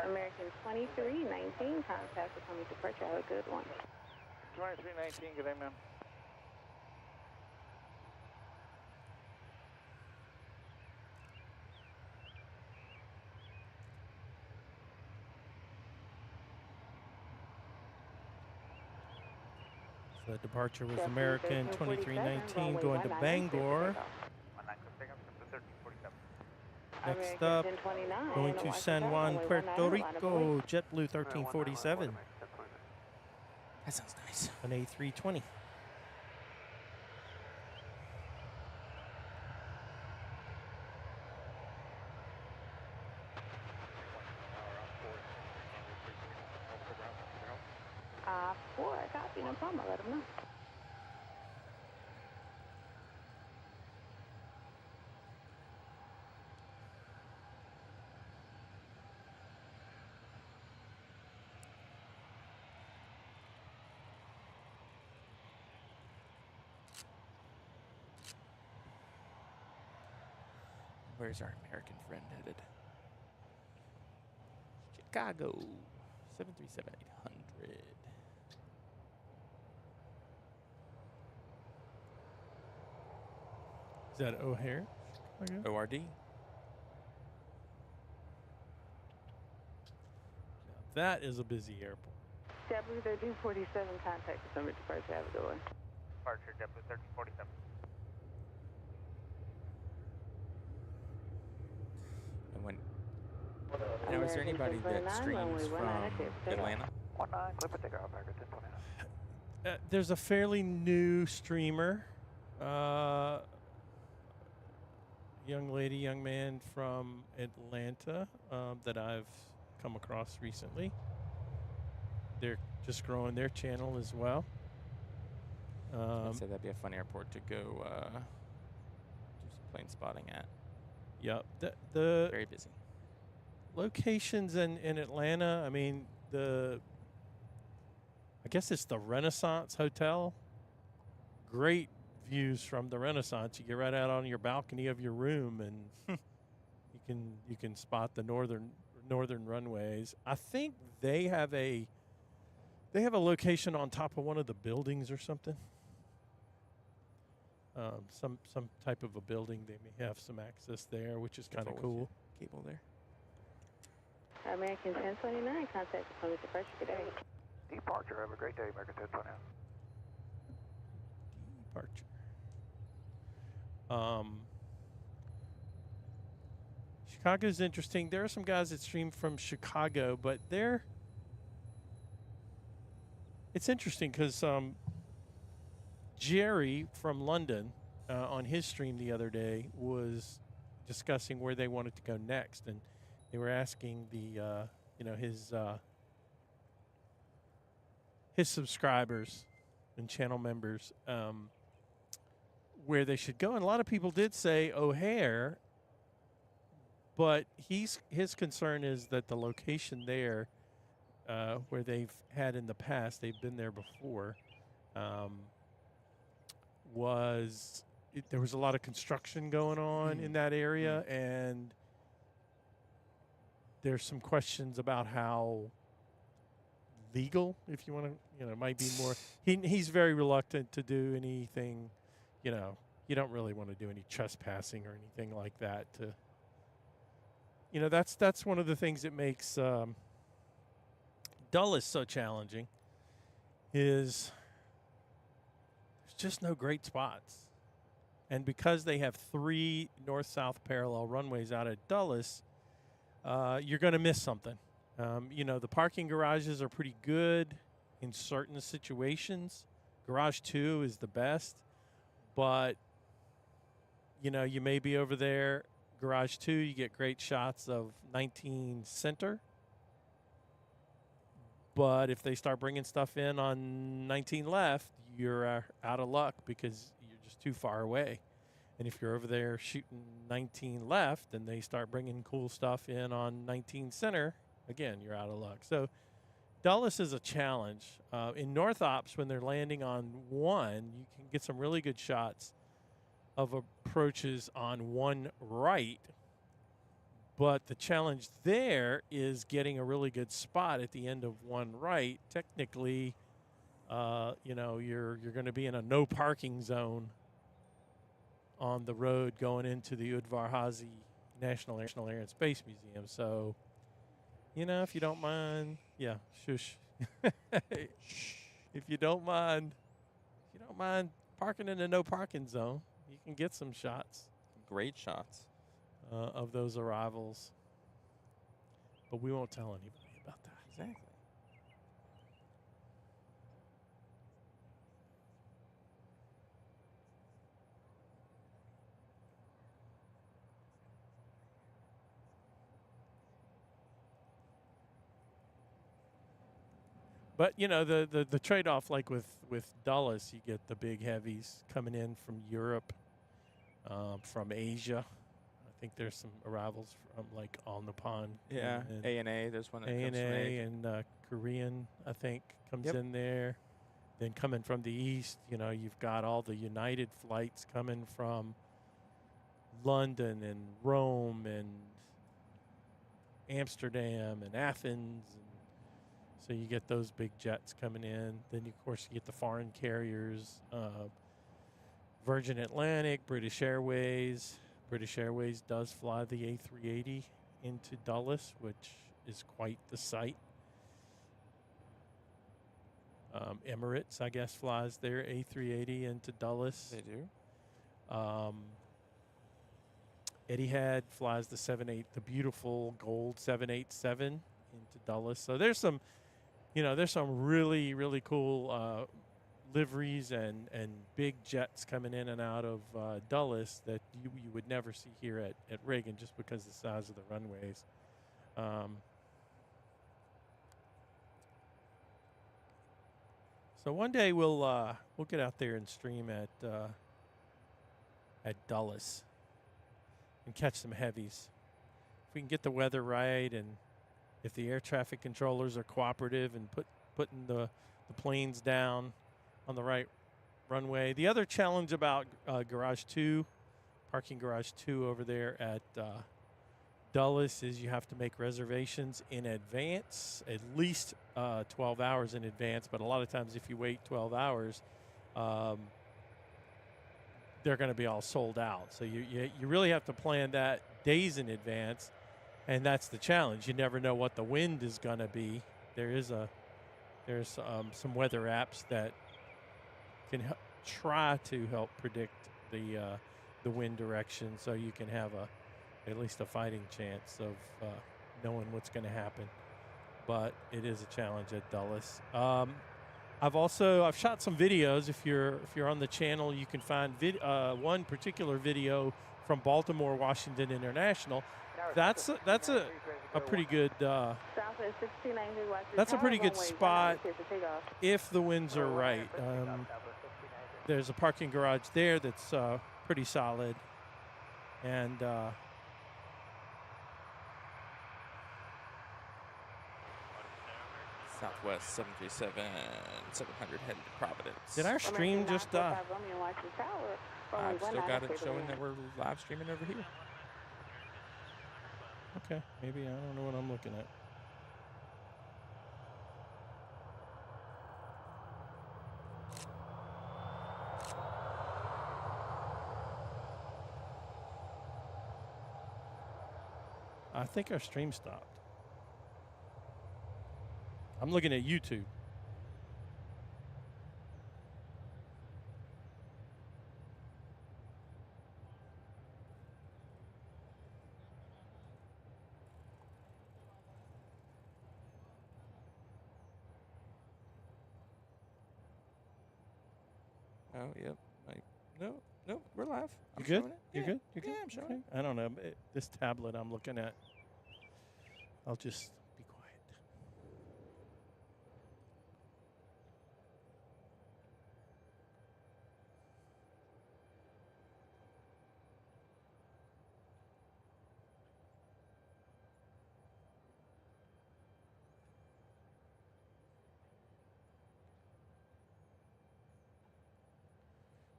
American 2319, contact with coming departure. Have a good one. 2319, good day, ma'am. The departure was American 2319 going to Bangor. Next up, going to San Juan, Puerto Rico, JetBlue 1347. That sounds nice. An A320. Four, I copy, no problem, I'll let them know. Where's our American friend headed? Chicago. 737-800. Is that O'Hare? Okay. ORD. Now that is a busy airport. JetBlue 1347, contact December departure, have a good one. Departure, JetBlue 1347. And when, you know, is there anybody that streams from Atlanta? 19, clip it, take off, America 1029. There's a fairly new streamer, young lady, young man from Atlanta that I've come across recently. They're just growing their channel as well. I'd say that'd be a fun airport to go do some plane spotting at. Yep. The Very busy. locations in Atlanta, I mean, I guess it's the Renaissance Hotel. Great views from the Renaissance. You get right out on your balcony of your room, and you can spot the northern runways. I think they have a location on top of one of the buildings or something. Some type of a building. They may have some access there, which is kind of cool. Cable there. American 1029, contact December departure, good day. Departure, have a great day, America 1029. Departure. Chicago's interesting. There are some guys that stream from Chicago, but it's interesting because Jerry from London on his stream the other day was discussing where they wanted to go next, and they were asking his subscribers and channel members where they should go, and a lot of people did say O'Hare, but his concern is that the location there where they've had in the past, they've been there before, there was a lot of construction going on in that area, and there's some questions about how legal, if you want to, might be more. He's very reluctant to do anything, you don't really want to do any trespassing or anything like that. That's one of the things that makes Dulles so challenging is there's just no great spots. And because they have 3 north-south parallel runways out at Dulles, you're going to miss something. The parking garages are pretty good in certain situations. Garage 2 is the best, but, you may be over there. Garage 2, you get great shots of 19 center. But if they start bringing stuff in on 19 left, you're out of luck because you're just too far away. And if you're over there shooting 19 left and they start bringing cool stuff in on 19 center, again, you're out of luck. So Dulles is a challenge. In North Ops, when they're landing on 1, you can get some really good shots of approaches on 1 right. But the challenge there is getting a really good spot at the end of 1 right. Technically, you're going to be in a no parking zone on the road going into the Udvar-Hazy National Air and Space Museum. So, if you don't mind, shush. If you don't mind parking in a no parking zone, you can get some shots. Great shots. of those arrivals. But we won't tell anybody about that. Exactly. But you know the trade-off, like with Dulles, you get the big heavies coming in from Europe, from Asia. I think there's some arrivals from like on the pond. Yeah, and A&A. There's one that comes from A&A Asia. and Korean, I think, comes Yep. in there. Then coming from the east, you know, you've got all the United flights coming from London and Rome and Amsterdam and Athens. And so you get those big jets coming in. Then, of course, you get the foreign carriers, Virgin Atlantic, British Airways. British Airways does fly the A380 into Dulles, which is quite the sight. Emirates, I guess, flies their A380 into Dulles. They do. Etihad flies the beautiful gold 787 into Dulles. So there's some, there's some really, really cool liveries and big jets coming in and out of Dulles that you would never see here at Reagan, just because of the size of the runways. So one day we'll get out there and stream at Dulles and catch some heavies. If we can get the weather right, and if the air traffic controllers are cooperative and putting the planes down on the right runway. The other challenge about parking garage 2 over there at Dulles is you have to make reservations in advance, at least 12 hours in advance. But a lot of times if you wait 12 hours, they're going to be all sold out. So you really have to plan that days in advance, and that's the challenge. You never know what the wind is going to be. There's some weather apps that can try to help predict the wind direction, so you can have at least a fighting chance of knowing what's going to happen. But it is a challenge at Dulles. I've shot some videos. If you're on the channel, you can find one particular video from Baltimore Washington International. That's a pretty good. That's a pretty good spot if the winds are right. There's a parking garage there that's pretty solid, and Southwest 737, 700 headed to Providence. Did our stream just die? I've still got it showing that we're live streaming over here. Okay, maybe I don't know what I'm looking at. I think our stream stopped. I'm looking at YouTube. Oh, yep. No, we're live. You good? Showing it. You're Yeah. good? You're good? Yeah, I'm showing Okay. I don't know. This tablet I'm looking at, I'll just be quiet.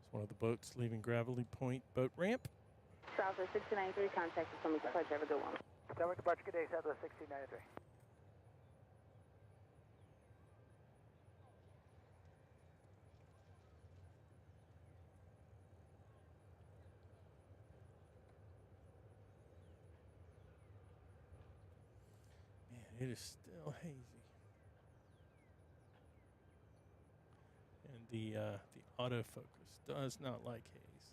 It's one of the boats leaving Gravelly Point boat ramp. Southwest 693, contact us from departure. Have a good one. Southwest departure, good day, Southwest 1693. Man, it is still hazy. And the autofocus does not like haze.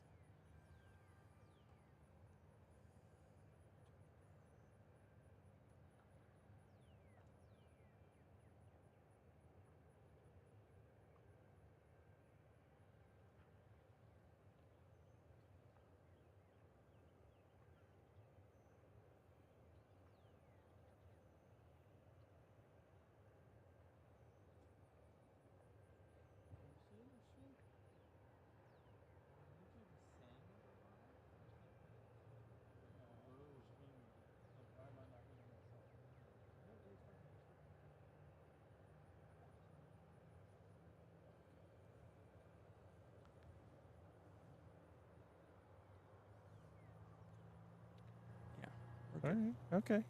We're All good. right. Okay.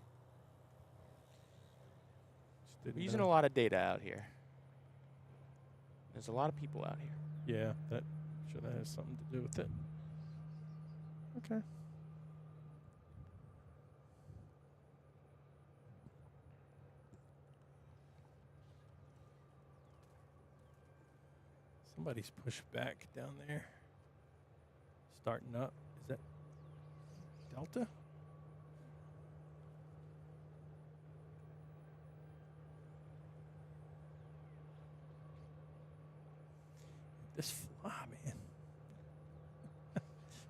Just didn't We're using know. a lot of data out here. There's a lot of people out here. Yeah, that sure that has something to do with it. Okay. Somebody's pushed back down there. Starting up. Is that Delta? This fly, man.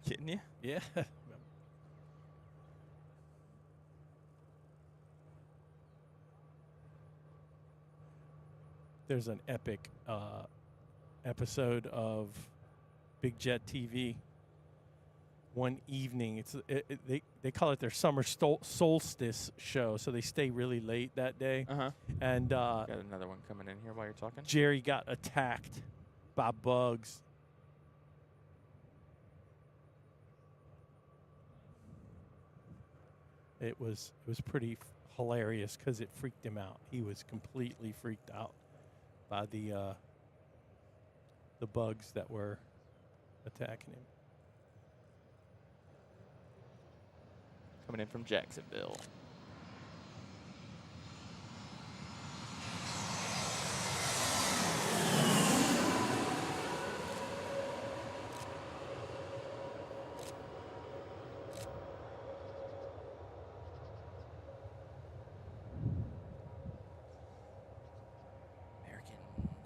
Kidding you? Yeah. There's an epic episode of Big Jet TV. One evening, they call it their summer solstice show, so they stay really late that day. Uh-huh. And Got another one coming in here while you're talking. Jerry got attacked by bugs. It was pretty hilarious because it freaked him out. He was completely freaked out by the bugs that were attacking him. Coming in from Jacksonville.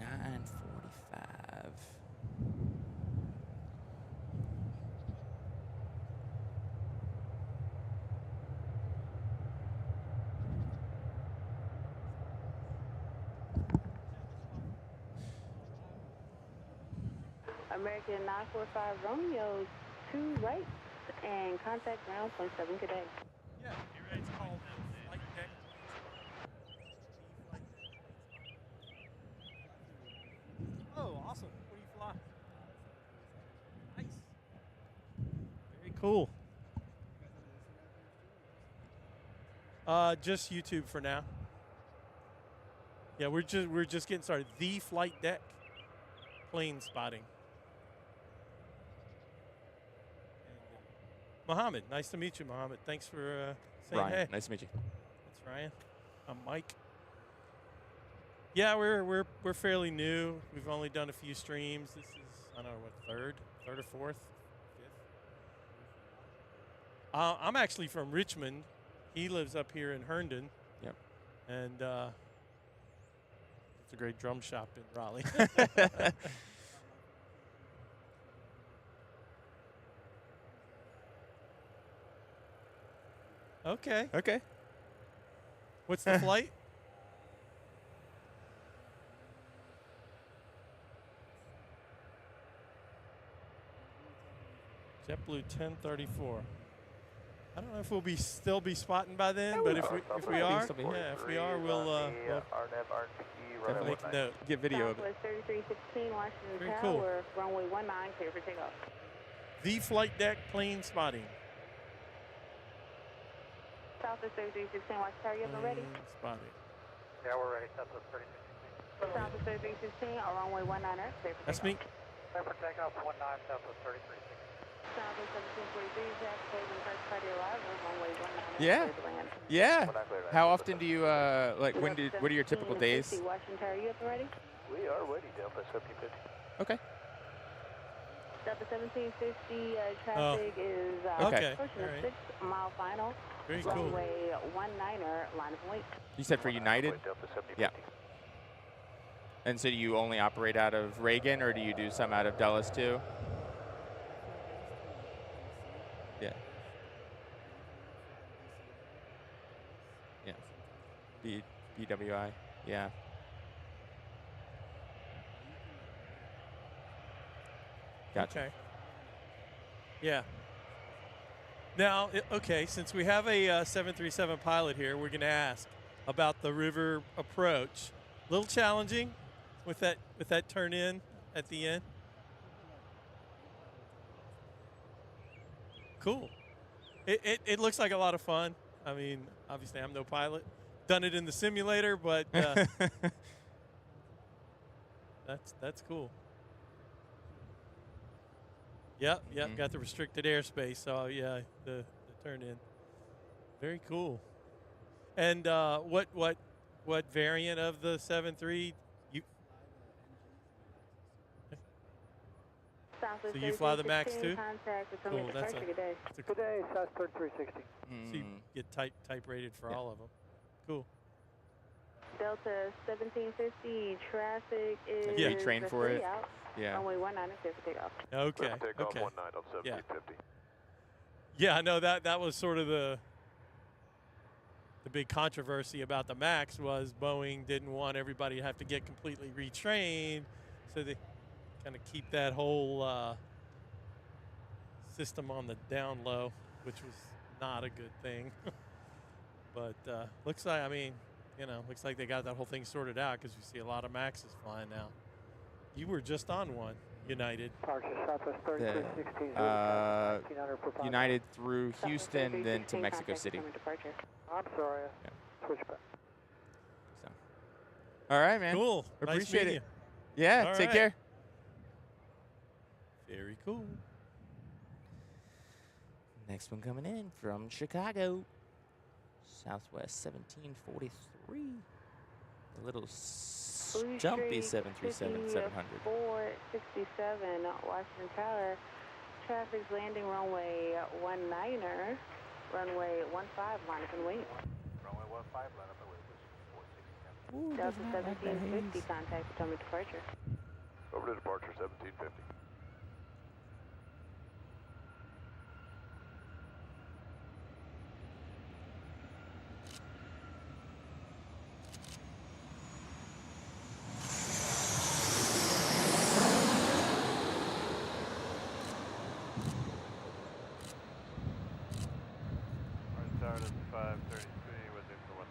American 945. American 945 Romeo 2 right and contact ground 27 today. Yeah, it's called flight deck. Oh, awesome. What do you fly? Nice. Very cool. Just YouTube for now. Yeah, we're just getting started. The flight deck plane spotting. Mohammed, nice to meet you, Mohammed. Thanks for saying Ryan, hey. nice to meet you. That's Ryan. I'm Mike. Yeah, we're fairly new. We've only done a few streams. This is I don't know what third or fourth, fifth. I'm actually from Richmond. He lives up here in Herndon. Yep. And it's a great drum shop in Raleigh. Okay. Okay. What's the flight? JetBlue 1034. I don't know if we'll still be spotting by then, but if we are, we'll definitely make a note. Get video of it. Southwest 3316 Washington Very Tower, cool. runway 19, clear for takeoff. The flight deck plane spotting. Southwest 3316 Washington Tower, you up and ready? Plane spotting. Yeah, we're ready. Southwest 3316. Southwest 3316, runway 19, clear for That's me. takeoff. Clear for takeoff, 19, Southwest 3316. Southwest 1743, Jack, Haven, first party arrival, runway 19, Yeah. clear to land. Yeah. How often do you like? What are your typical days? Washington Tower, you up and ready? We are ready, Delta 1750. Okay. Delta 1750, traffic is Okay. pushing All a right. 6-mile final. Very cool. Runway 19er, line of wait. You said for United. Delta 7050. Yeah. And so do you only operate out of Reagan, or do you do some out of Dulles too? Yeah. Yeah. BWI. Yeah. Gotcha. Okay. Yeah. Now, okay, since we have a 737 pilot here, we're going to ask about the river approach. A little challenging with that turn in at the end. Cool. It looks like a lot of fun. I mean, obviously I'm no pilot. Done it in the simulator, but that's cool. Yep, got the restricted airspace. So yeah, the turn in. Very cool. And what variant of the 7.3 you? So you fly the Max too? Cool. That's a Good day, South 3360. So you get type rated for all of them. Cool. Delta 1750 traffic is. Have you trained for it? Out. Yeah. Runway 19 is clear for takeoff. Okay. Takeoff Okay. 19 on 1750. Yeah, I know that was sort of the big controversy about the Max was Boeing didn't want everybody to have to get completely retrained, so they kind of keep that whole system on the down low, which was not a good thing. But looks like, I mean, looks like they got that whole thing sorted out because you see a lot of Maxes flying now. You were just on one, United. United through Houston, then to Mexico City. I'm sorry. Yeah. Switch back. So, all right, man. Cool. Appreciate nice it. Yeah. All Take right. care. Very cool. Next one coming in from Chicago. Southwest 1743. A little jumpy 737-700. 467 Washington Tower. Traffic's landing runway 19er. Runway 15 line up and wait. Runway 15, line up and wait, please. 467. Ooh, Delta doesn't have that 1750 haze. contact Potomac departure. Over to departure 1750. Started 533 with it for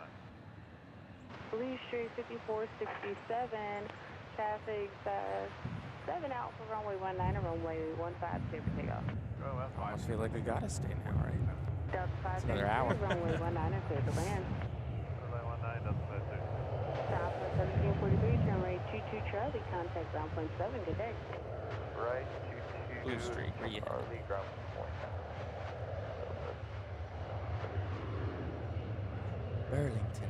19. Lee Street 5467. Traffic 7 out for runway 19er. Runway 15 clear for takeoff. Oh, that's I almost feel like we gotta stay now, right? Delta another hour. 533 runway 19er clear to land. Runway 19, Delta 53. Southwest 1743, turn right 22 Charlie, contact ground point 7, good day. Right, Blue Street, where you at? Charlie, ground point. Burlington.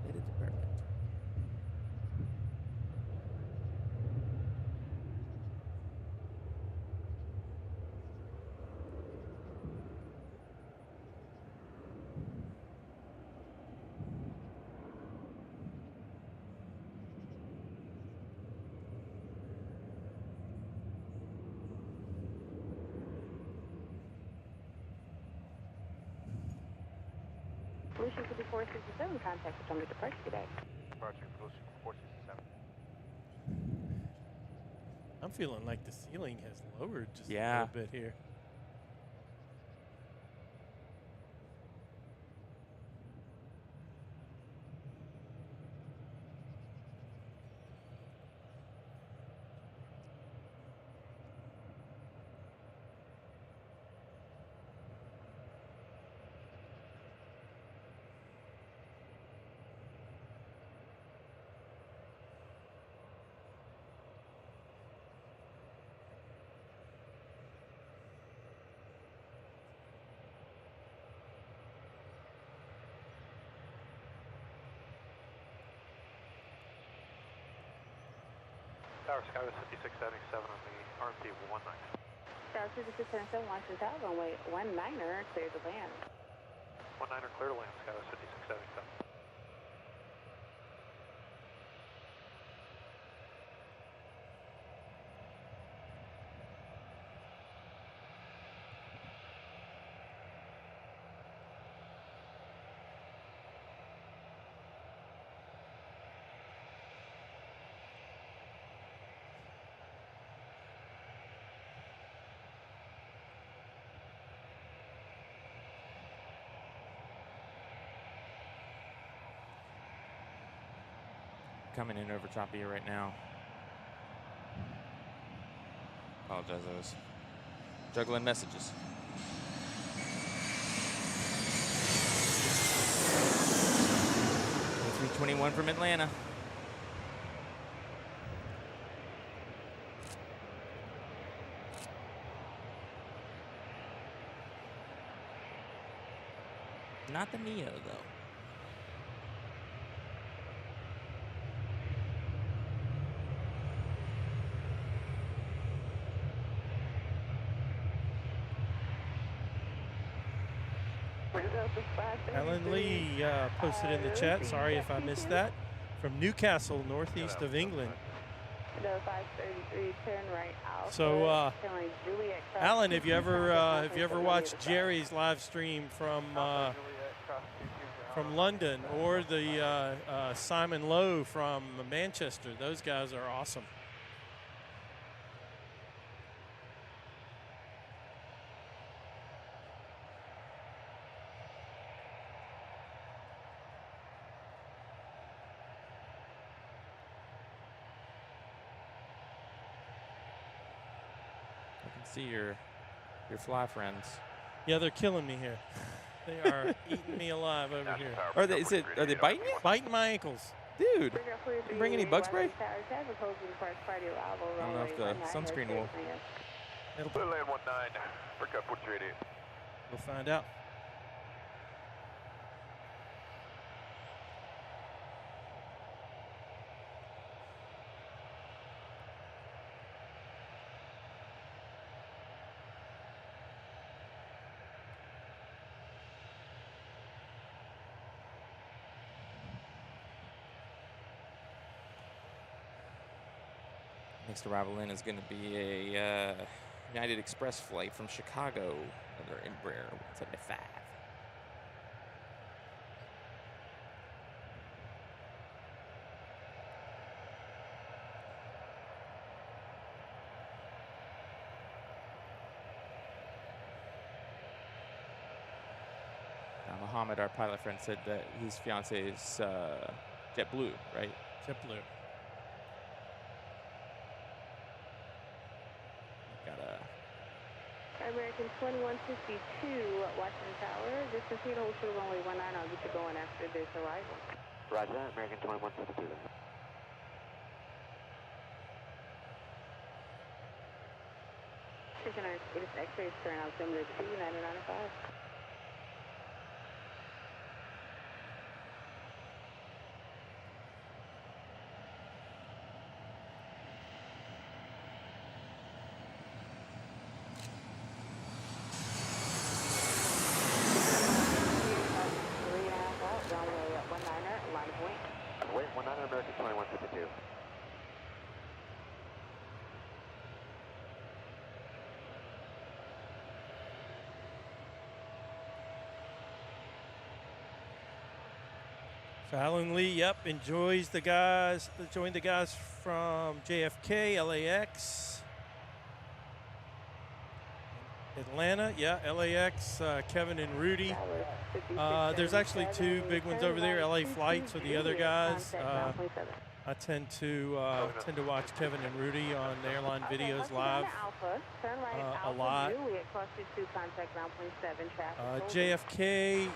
Headed to Burlington. Blue Street 5467, contact Potomac departure, good day. Departure, Blue Street 467. I'm feeling like the ceiling has lowered just a Yeah. little bit here. Tower Skyway 5677 on the RMP 19. South 5677, Washington Tower, runway 19er, clear to land. 19er clear to land, Skyway 5677. Coming in over top of you right now. Apologize, I was juggling messages. 821 from Atlanta. Not the Neo, though. Alan Lee posted in the chat. Sorry if I missed that. From Newcastle, northeast of England. So, Alan, have you ever watched Jerry's live stream from London, or the Simon Lowe from Manchester? Those guys are awesome. See your fly friends. Yeah, they're killing me here. They are eating me alive over here. Are they biting you? Biting my ankles. Dude, did you bring any bug spray? I don't know if the sunscreen will. Land 19, break up 438. We'll find out. Next arrival in is going to be a United Express flight from Chicago, another Embraer 175. Now, Mohammed, our pilot friend, said that his fiance is JetBlue, right? JetBlue. American 2152, Washington Tower. Just proceed hold to runway 19. I'll get you going after this arrival. Roger, American 2152. Station it is X-ray turn out similar to 9995. American 2152. So Alan Lee, yep, joined the guys from JFK, LAX, Atlanta, yeah, LAX, Kevin and Rudy. There's actually two big ones over there, LA Flights with the other guys. I tend to watch Kevin and Rudy on the airline videos live a lot. JFK,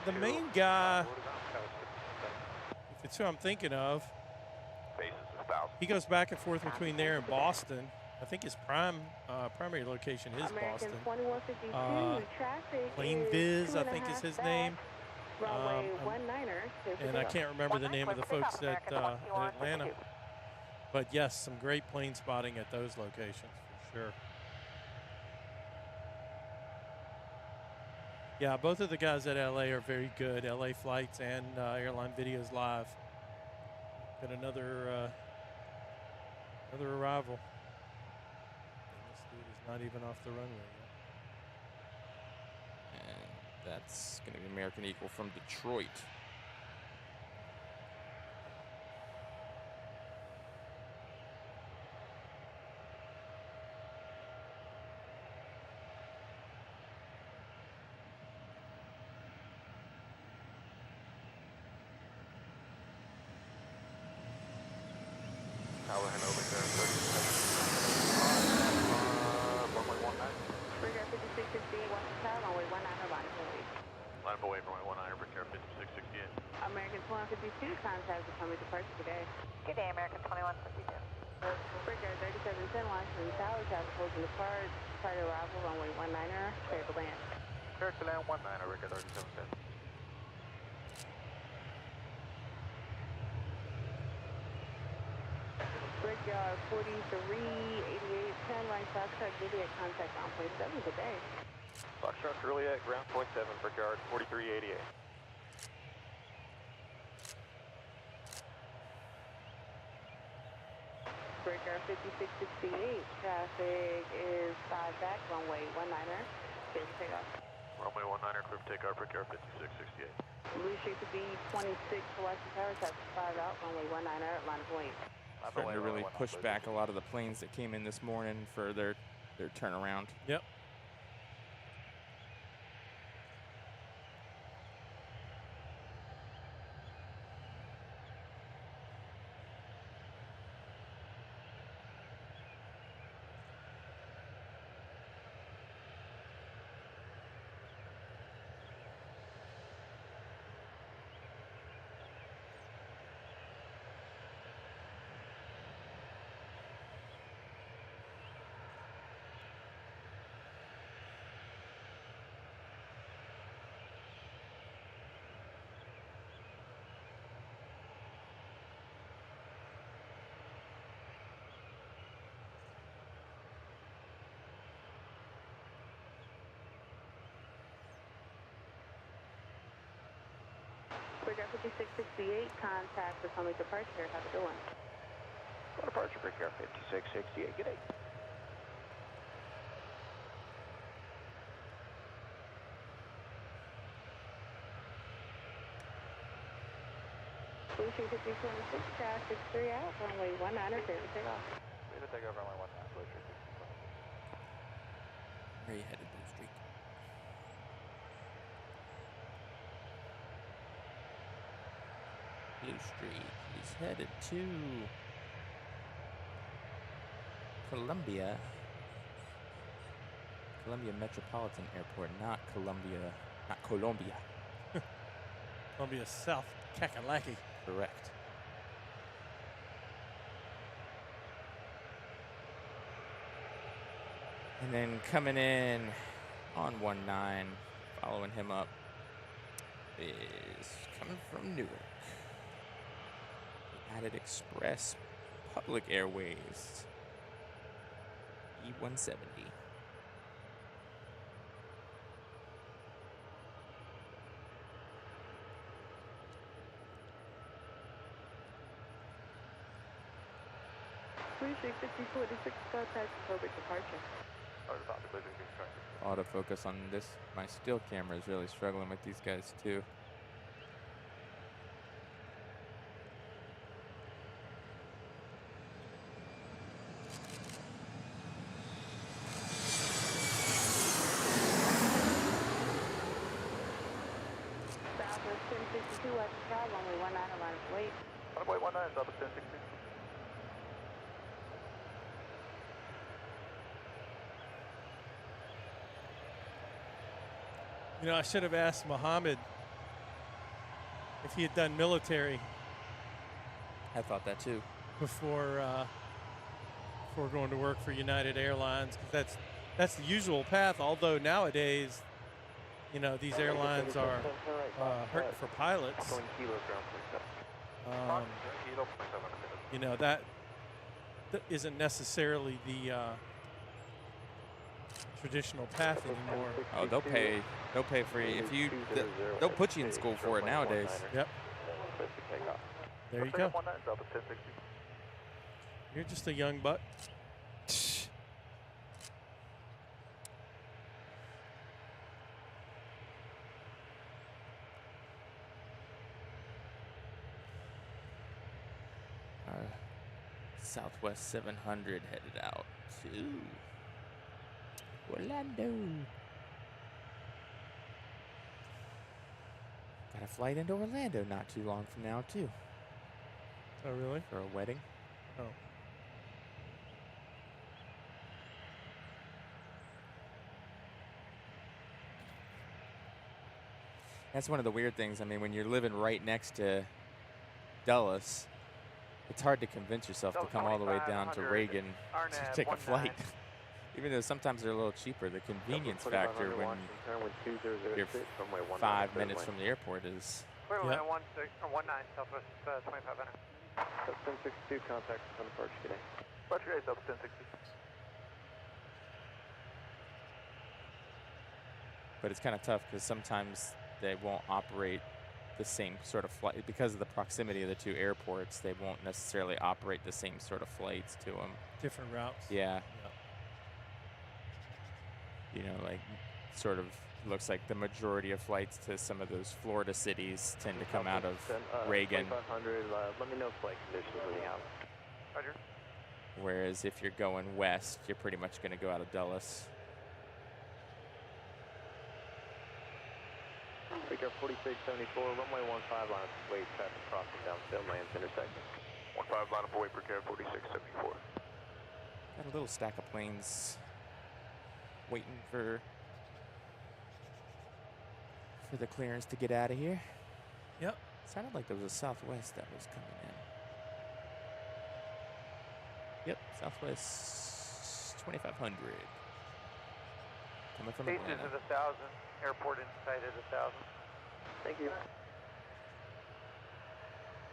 the main guy, if it's who I'm thinking of, he goes back and forth between there and Boston. I think his primary location is Boston. Plane Viz, I think is his name. And I can't remember the name of the folks at Atlanta. But yes, some great plane spotting at those locations for sure. Yeah, both of the guys at LA are very good. LA Flights and Airline Videos Live. Got another arrival. And this dude is not even off the runway yet. And that's going to be American Eagle from Detroit. Tower Hanover, Line up away from 19, Brickyard 5668. contact with Tommy departure today. Good day, American 2152. Brickyard 3710, launch from tower, traffic closing depart, target arrival, runway 19er, clear to land. Clear to land 19er, Rick 3710. Brickyard 438810, right Foxtrot, Juliet, contact on point 7 today. Foxtrot Juliet, ground point 7, Brickyard 4388. Brickyard 5668, traffic is 5 back, runway 19er, clear to take off. Runway 19er, clear for takeoff, Brickyard 5668. Blue Street to be 26 for Western Tower, traffic 5 out, runway 19er, line of point. Starting to really push back a lot of the planes that came in this morning for their turnaround. Yep. Brickyard 5668, contact with Tommy departure, how's it doing? Departure, Brickyard 5668, good day. Blue Street 5026, traffic 3 out, runway 19er, clear to take off. Clear to take off, runway 19er, Blue Street 5626. Where are you headed, Blue Street? Blue Street is headed to Columbia Metropolitan Airport, not Columbia. Columbia South Kakalaki. Correct. And then coming in on 19, following him up, is coming from Newark. United Express Public Airways E-170. Blue Street 5046, contact public departure. Autofocus on this. My still camera is really struggling with these guys too. Southwest 1062, West Chicago, runway 19er, line of wait. Runway 19, Southwest 1062. You know, I should have asked Mohammed if he had done military I thought that too. before going to work for United Airlines, because that's the usual path. Although nowadays, you know, these airlines are hurting for pilots. You know, that isn't necessarily the traditional path anymore. Oh, they'll pay for you if you. They'll put you in school for it nowadays. Yep. There you go. 19, Southwest 1060. You're just a young buck. Southwest 700 headed out to Orlando. Got a flight into Orlando not too long from now too. Oh, really? For a wedding. Oh. That's one of the weird things. I mean, when you're living right next to Dulles, it's hard to convince yourself to come all the way down to Reagan to take a flight. Even though sometimes they're a little cheaper, the convenience factor when you're 5 minutes from the airport is. Clear Yep. 19 Southwest 2500. 1062 contact on approach today. Roger, 8 Delta 1060. But it's kind of tough because sometimes they won't operate the same sort of flight because of the proximity of the two airports. They won't necessarily operate the same sort of flights to them. Different routes. Yeah. You know, like sort of looks like the majority of flights to some of those Florida cities tend to come out of Reagan. 2500, let me know flight conditions when you have. Roger. Whereas if you're going west, you're pretty much going to go out of Dulles. Breaker 4674, runway 15 line of weight, traffic crossing downfield lands intersection. 15 line of weight, Breaker 4674. Got a little stack of planes waiting for the clearance to get out of here. Yep. Sounded like there was a Southwest that was coming in. Yep, Southwest 2500. Coming from Aces Atlanta. at 1,000. Airport inside at 1,000. Thank you.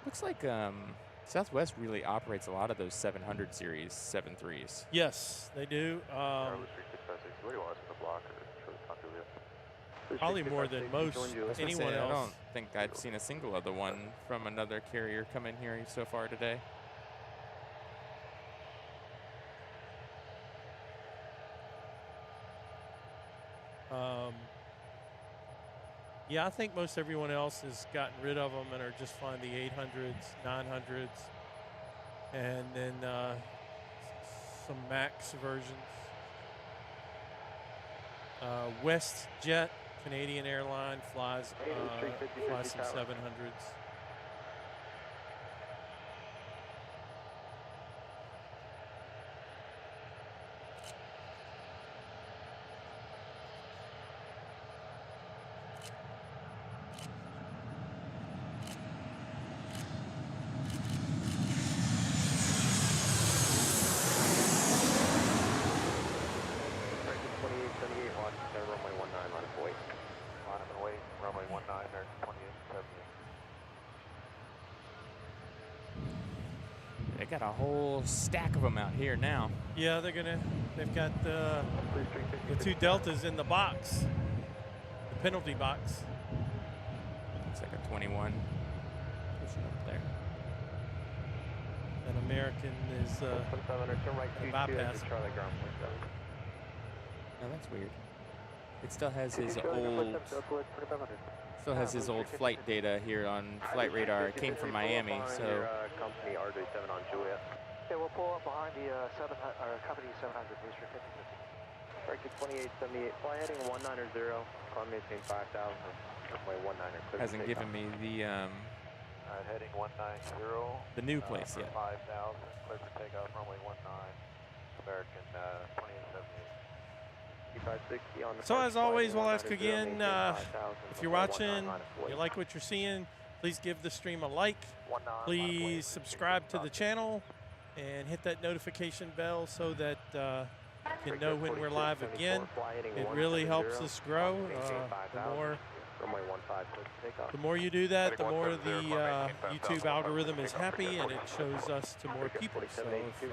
Looks like Southwest really operates a lot of those 700 series 73s. Yes, they do. What do you want us in the block or show the contour view? Probably more than most. I was gonna Anyone say, I else? don't think I've seen a single other one from another carrier come in here so far today. Yeah, I think most everyone else has gotten rid of them and are just flying the 800s, 900s, and then some Max versions. WestJet, Canadian airline, flies some 700s. They got a whole stack of them out here now. Yeah, they've got the two Deltas in the box, the penalty box. It's like a 21 pushing up there. An American is bypass. Oh, that's weird. It still has his old flight data here on Flight Radar. It came from Miami, so. Company RJ7 on Juliet. Okay, we'll pull up behind the company 700, booster 5050. Breaker 2878, fly heading 190, climb maintain 5,000, runway 19, clear Hasn't given me the heading 190. the new place yet. 5,000, clear for takeoff, runway 19, American 2878. So as always, we'll ask again, if you're watching, you like what you're seeing, please give the stream a like. Please subscribe to the channel and hit that notification bell so that you can know when we're live again. It really helps us grow. The more you do that, the more the YouTube algorithm is happy and it shows us to more people. So if you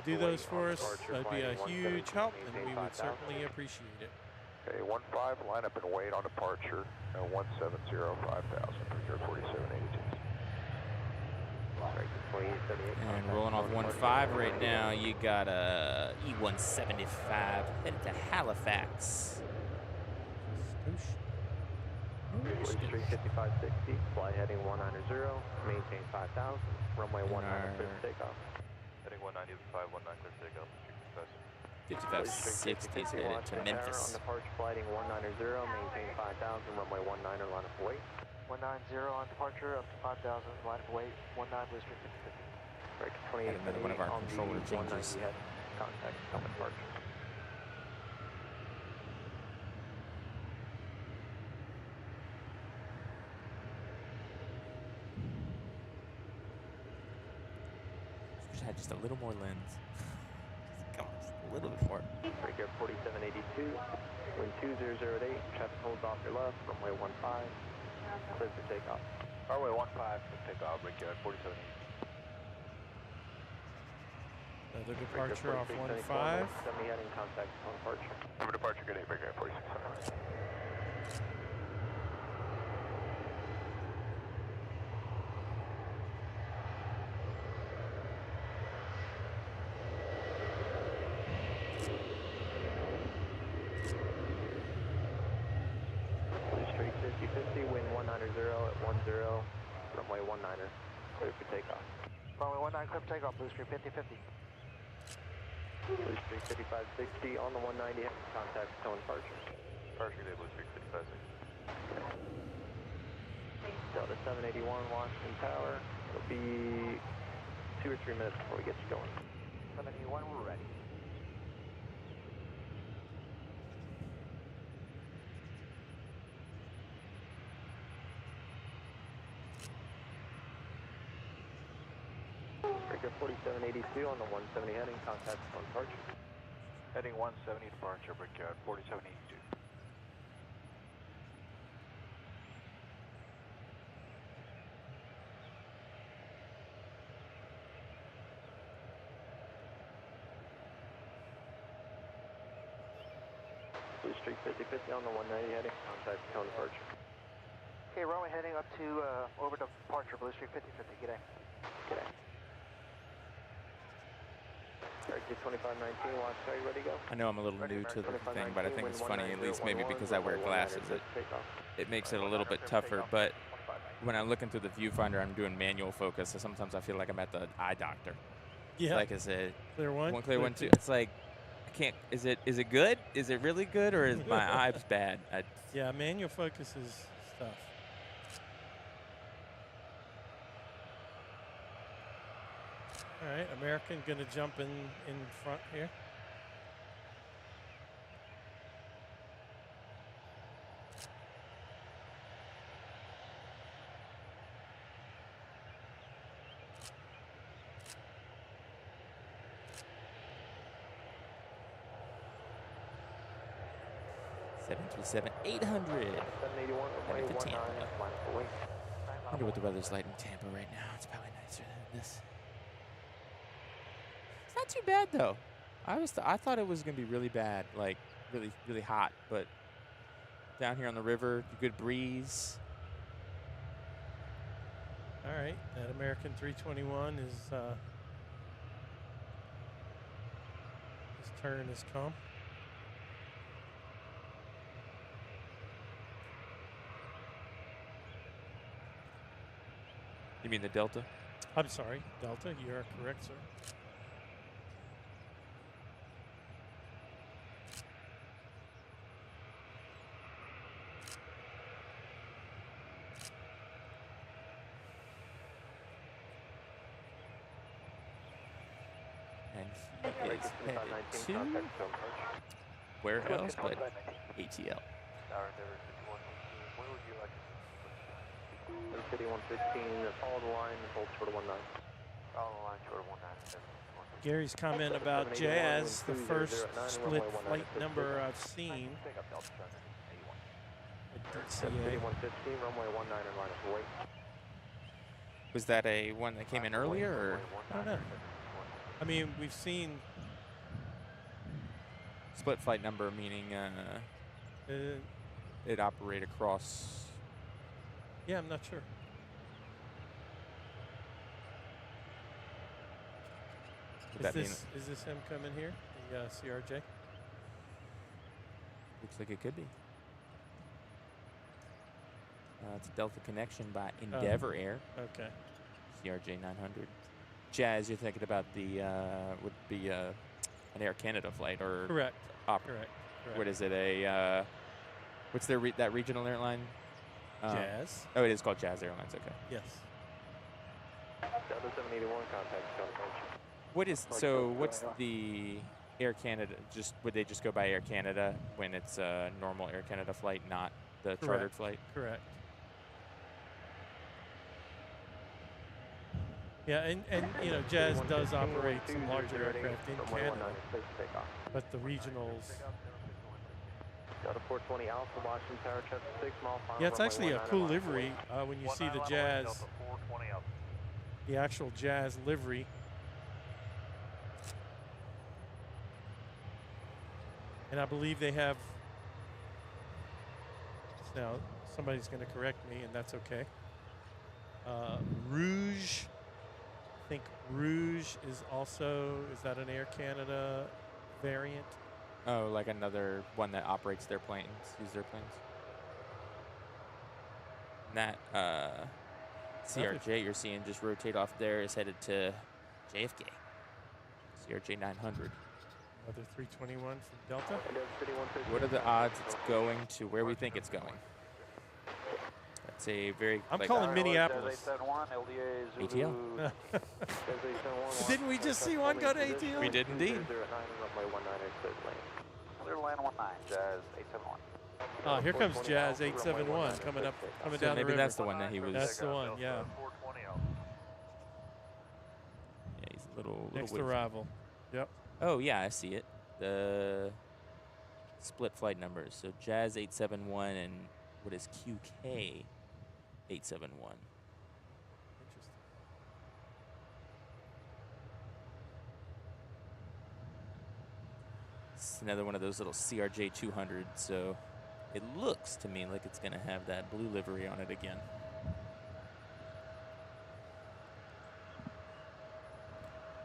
do those for us, that'd be a huge help and we would certainly appreciate it. Okay, 15, line up and wait on departure, 170, 5,000, Breaker 4782. And rolling off 15 right now, you got a E175 headed to Halifax. Street 5560, fly heading 190, maintain 5,000, runway 19, clear for takeoff. Heading 190, 519, clear for takeoff, Street 5560 is headed to Memphis. On departure, flighting 190, maintain 5,000, runway 19, line of weight. 190 on departure, up to 5,000, line of weight, 19, booster 5050. Break 2878 Another one of our on the controller changes. 190 head, contact, on departure. wish I had just a little more lens. Come on, just a little bit more. Breaker 4782, wind 2008, traffic holds off your left, runway 15, clear for takeoff. Runway 15 for takeoff, Brickyard 4782. Another departure off 15. 70 heading, contact on departure. Number departure, good day, Brickyard 4600. Straight 50-50, wind 190 at 10, runway 19er, clear for takeoff. Runway 19, clear for takeoff, Blue Street 50-50. Blue Street 5560 on the 190, contact tone departure. Departure, good day, Blue Street 5560. Delta 781, Washington Tower. It'll be 2 or 3 minutes before we get you going. 781, we're ready. Breaker 4782 on the 170 heading, contact on departure. Heading 170, departure, Brickyard 4782. Blue Street 5050 on the 190 heading, contact tone departure. Okay, runway heading up to over departure, Blue Street 50-50, g'day. G'day. RT 2519, watch, are you ready to go? I know I'm a little new to the thing, but I think it's funny, at least maybe because I wear glasses, it makes it a little bit tougher. But when I'm looking through the viewfinder, I'm doing manual focus, so sometimes I feel like I'm at the eye doctor. Yeah. Like, is it Clear one? clear one, two? It's like, I can't, is it good? Is it really good, or is my eyes bad? Yeah, manual focus is stuff. All right, American gonna jump in front here. Seven 800. 781, runway 19, line for wing. I wonder what the weather's like in Tampa right now. It's probably nicer than this. It's not too bad though. I thought it was gonna be really bad, like really hot. But down here on the river, good breeze. All right, that American 321 is his turn has come. You mean the Delta? I'm sorry, Delta, you are correct, sir. And he is headed to where else but ATL. City 115, follow the line and hold short of 19. Follow the line, short of 19. Gary's comment about Jazz, the first split flight number I've seen. City 115, runway 19 and line of wait. Was that a one that came in earlier, or? I don't know. I mean, we've seen Split flight number, meaning it operate across. yeah, I'm not sure. Would that mean Is this him coming here? The CRJ? looks like it could be. It's a Delta connection by Endeavor Air. Okay. CRJ 900. Jazz, you're thinking about the would be an Air Canada flight, or Correct. Correct. What is it? What's their that regional airline? Jazz. Oh, it is called Jazz Airlines. Okay. Yes. Delta 781, contact Stone Approach. What's the Air Canada? Would they just go by Air Canada when it's a normal Air Canada flight, not the chartered flight? Correct. Yeah, and you know, Jazz does operate some larger aircraft in Canada, but the regionals. Delta 420 Alpha, Washington Tower, traffic 6 mile final. Yeah, it's actually a cool livery Wait. when you see the Jazz, Delta 420 Alpha. the actual Jazz livery. And I believe they have. Now somebody's going to correct me, and that's okay. Rouge. I think Rouge is also, is that an Air Canada variant? Oh, like another one that operates their planes, use their planes. And that CRJ you're seeing just rotate off there is headed to JFK. CRJ 900. Another 321 from Delta. What are the odds it's going to where we think it's going? That's a very. I'm calling Minneapolis. ATL. Didn't we just see one go to ATL? We did indeed. Clear land 19, Jazz 871. Oh, here comes Jazz 871 coming up, coming So down the maybe river. that's the one that he was. That's the one, yeah. Yeah, he's a little. Next woozy. arrival. Yep. Oh yeah, I see it. The split flight numbers. So Jazz 871 and what is QK 871. Interesting. It's another one of those little CRJ 200s. So it looks to me like it's going to have that blue livery on it again.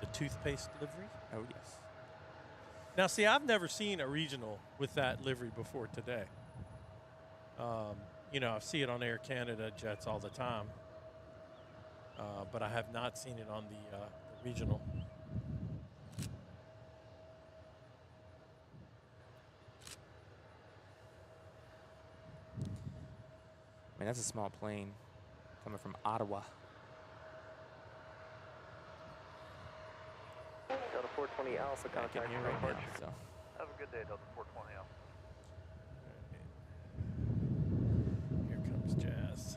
The toothpaste livery. Oh yes. Now, see, I've never seen a regional with that livery before today. You know, I see it on Air Canada jets all the time, but I have not seen it on the regional. I mean, that's a small plane coming from Ottawa. Delta 420 Alpha, Back in contact here from right March. now, so. Have a good day, Delta 420 Alpha. Here comes Jazz.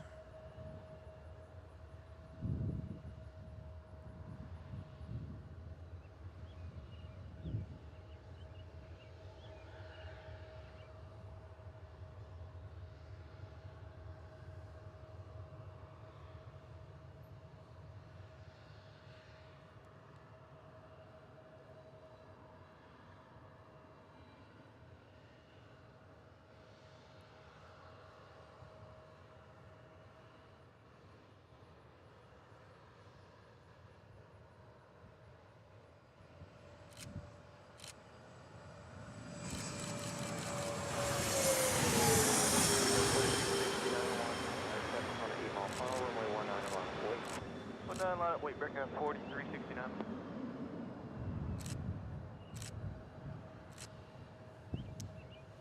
Wait, break up 4369.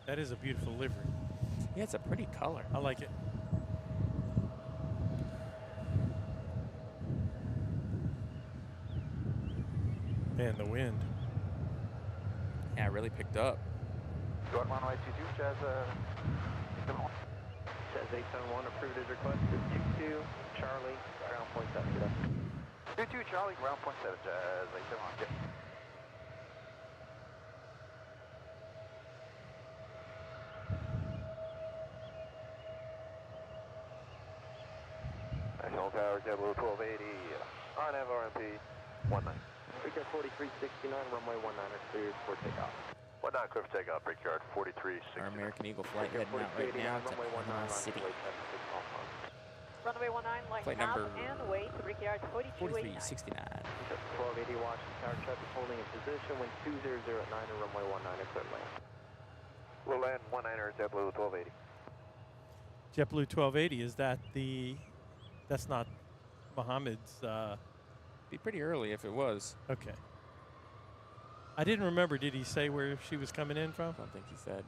That is a beautiful livery. Yeah, it's a pretty color. I like it. Man, the wind. Yeah, it really picked up. Go on runway 22, Jazz 871. Jazz 871 approved as requested. 22 Charlie, ground point 7. 22 Charlie, ground point 7, Jazz 871. Yep. National Tower, JetBlue 1280, on RMP 19. Brickyard 4369, runway 19 cleared for takeoff. 19 clear for takeoff, Brickyard 4369. Our American Eagle flight heading out right now to Panama City. Runway 19, light Flight nav number and away to Brickyard 4289. 4369. 1280 Washington Tower traffic holding in position, wind 2009 and runway 19 clear land. We'll land 19er, JetBlue 1280. JetBlue 1280, is that the, that's not Mohammed's, Be pretty early if it was. okay. I didn't remember, did he say where she was coming in from? I don't think he said.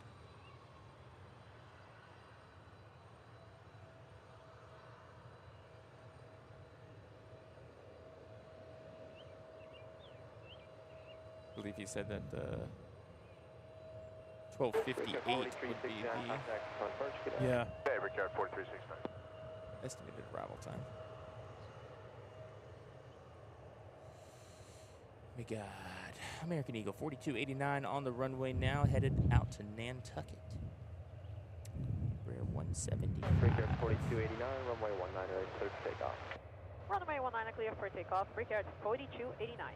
I believe he said that 1258 would be the Yeah. Okay, Brickyard 4369. estimated arrival time. We got American Eagle 4289 on the runway now, headed out to Nantucket. We're 170. Brickyard 4289, runway 19 right, clear for takeoff. Runway 19 clear for takeoff. Brickyard 4289.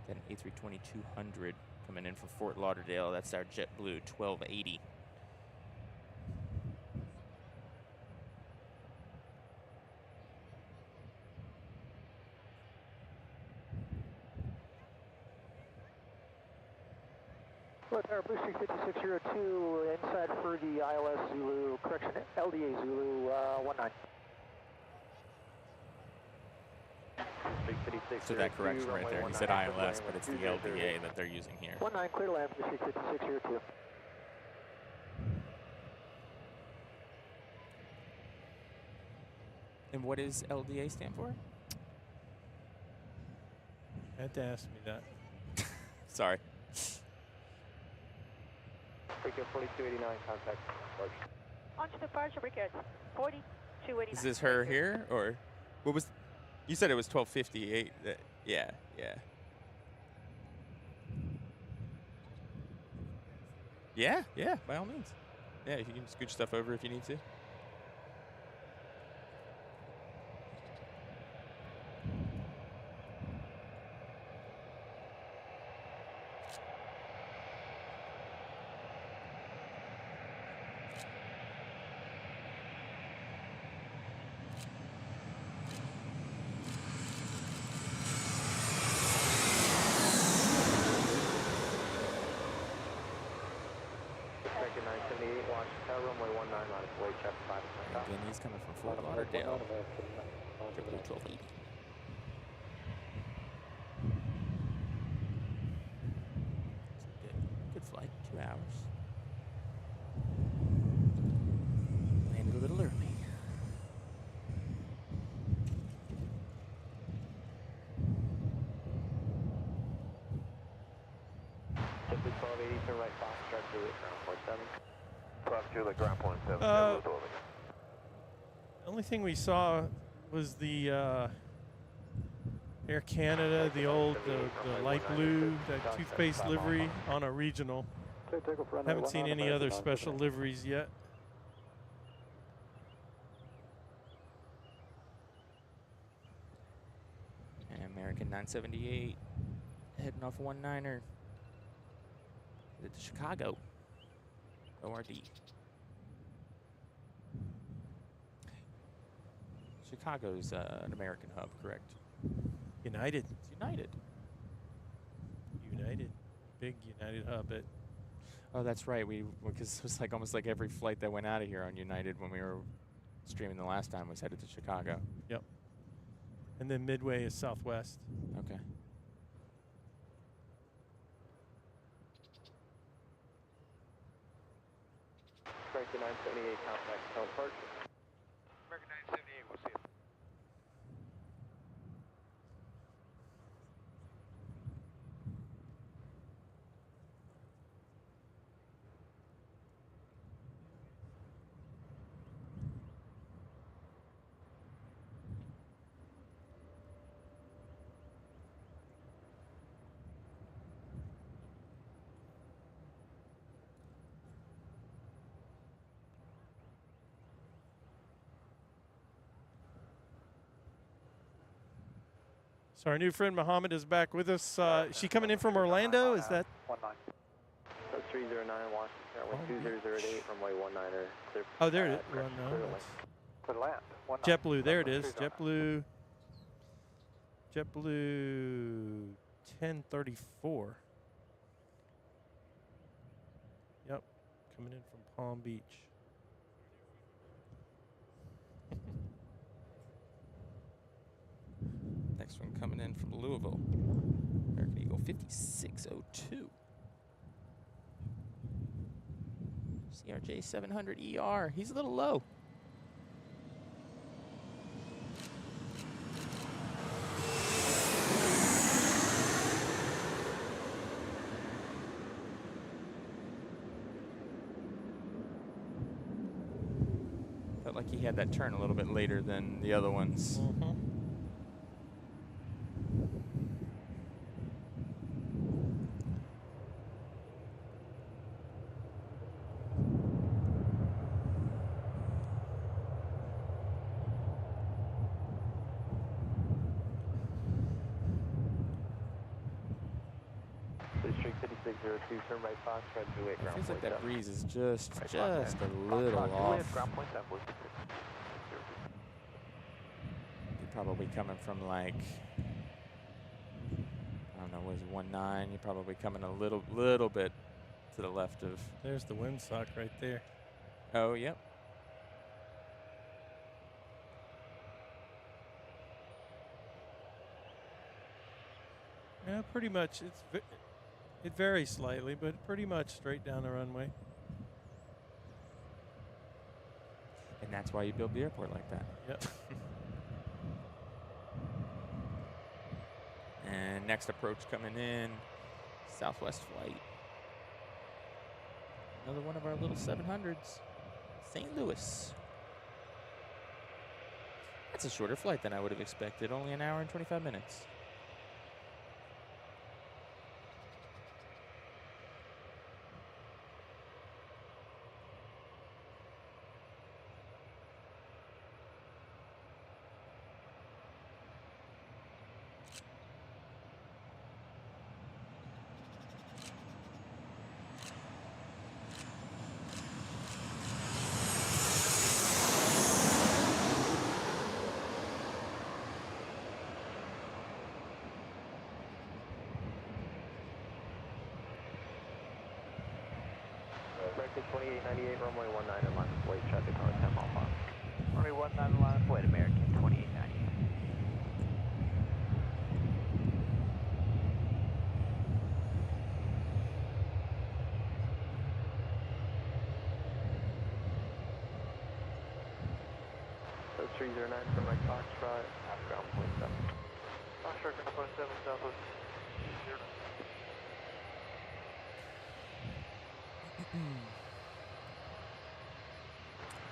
Got an A320-200 coming in from Fort Lauderdale. That's our JetBlue 1280. Flight Tower Blue Street 5602, inside for the ILS Zulu, correction, LDA Zulu 19. So that correction right there, he said ILS, but it's the LDA that they're using here. 19, clear to land, Blue Street 5602. And what does LDA stand for? You had to ask me that. Sorry. Brickyard 4289, contact departure. Launch departure, Brickyard 4289. Is this her here, or what was? You said it was 1258. Yeah. Yeah. By all means. Yeah, you can scooch stuff over if you need to. Again, he's coming from Fort Lauderdale. JetBlue 1280. Good flight, 2 hours. Landed a little early. JetBlue 1280, turn right, Foxtrot Juliet, ground 47. Fox Juliet, ground point 7. The only thing we saw was the Air Canada, the light blue, that toothpaste livery on a regional. Haven't seen any other special liveries yet. And American 978 heading off 19er. Headed to Chicago. ORD. Chicago's an American hub, correct? United. It's United. Big United hub. Oh, that's right. Because it was like almost like every flight that went out of here on United when we were streaming the last time was headed to Chicago. Yep. And then Midway is Southwest. Okay. American 978, contact town departure. American 978, we'll see you. So our new friend Muhammad is back with us. Is she coming in from Orlando? Is that? 19. 309 Washington, 2008, runway 19er. Clear. Oh, there it is. Well, Well, no, that's Clear land. JetBlue. There it is. JetBlue 1034. Yep, coming in from Palm Beach. Next one coming in from Louisville. American Eagle 5602. CRJ 700ER. He's a little low. he had that turn a little bit later than the other ones. Mm-hmm. Street 5602, turn right Fox, try to Juliet, It ground feels like point that 7. breeze is just Right, a little Foxtrot, off. Juliet, ground point 7, Blue 56. You're probably coming from like, I don't know, was it 19? You're probably coming a little bit to the left of. There's the windsock right there. Oh, yep. Yeah, pretty much. It varies slightly, but pretty much straight down the runway. And that's why you build the airport like that. Yep. And next approach coming in, Southwest flight. Another one of our little 700s, St. Louis. That's a shorter flight than I would have expected, only an hour and 25 minutes. American 2898, runway 19, line of flight, traffic on 10 mile per hour. Runway 19, line of flight, American 2898. So 309, turn right Foxtrot, ground point 7. Foxtrot, ground point 7, Southwest. 09.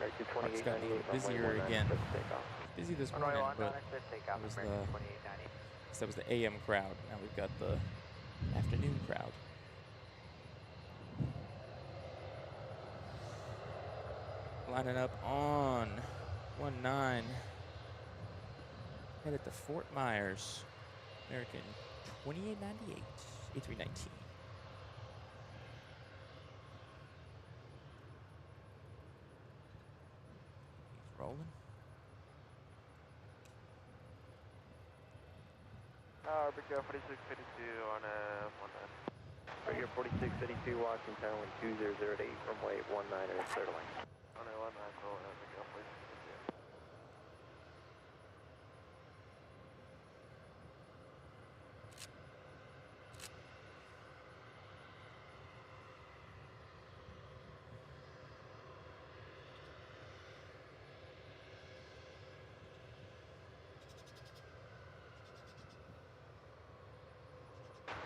American It's gotten 2898, runway busier 19, again. clear for takeoff. Busy this Runway morning, 19, but clear takeoff, that was American the 2898. that was the AM crowd. Now we've got the afternoon crowd. Lining up on 19. Headed to Fort Myers. American 2898, A319. He's rolling. Big 4652 on 19. Right here, 4652, Washington, wind 2008, runway 19, clear to land. On 19, rolling out Big 4652.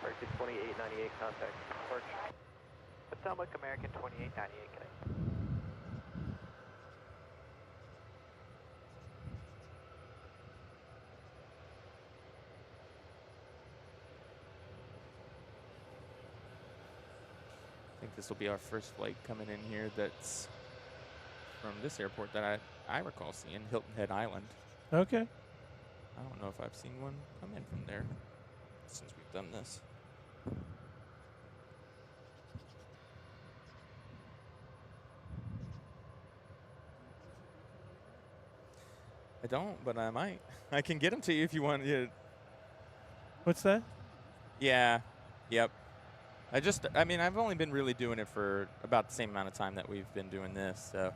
American 2898, contact. Approach. Potomac, American 2898, connect. I think this will be our first flight coming in here that's from this airport that I recall seeing, Hilton Head Island. Okay. I don't know if I've seen one come in from there since we've done this. I don't, but I might. I can get them to you if you want. Yeah. What's that? Yeah. Yep. I mean, I've only been really doing it for about the same amount of time that we've been doing this, so.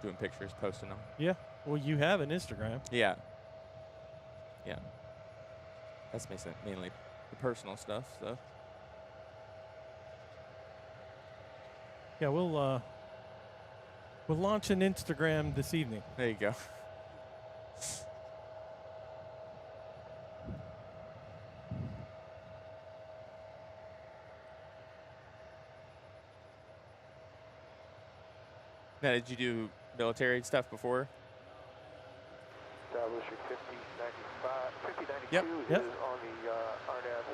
Doing pictures, posting them. Yeah. Well, you have an Instagram. Yeah. Yeah. That's mainly the personal stuff, so. Yeah, we'll launch an Instagram this evening. There you go. Now, did you do military stuff before? Establishing 5092 Yep. is on the RNAV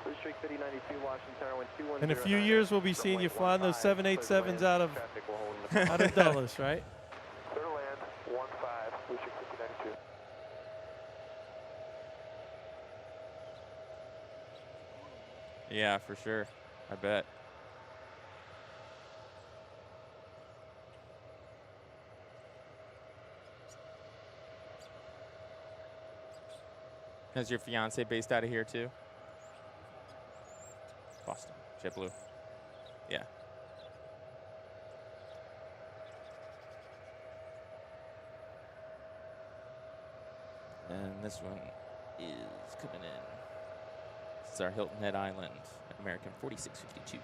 15. District 5092, Washington Tower, wind 210. In a few years, we'll be seeing you flying those 787s out of Dulles, right? Clear land 15, District 5092. Yeah, for sure. I bet. Is your fiance based out of here too? Boston, JetBlue. Yeah. And this one is coming in. This is our Hilton Head Island, American 4652.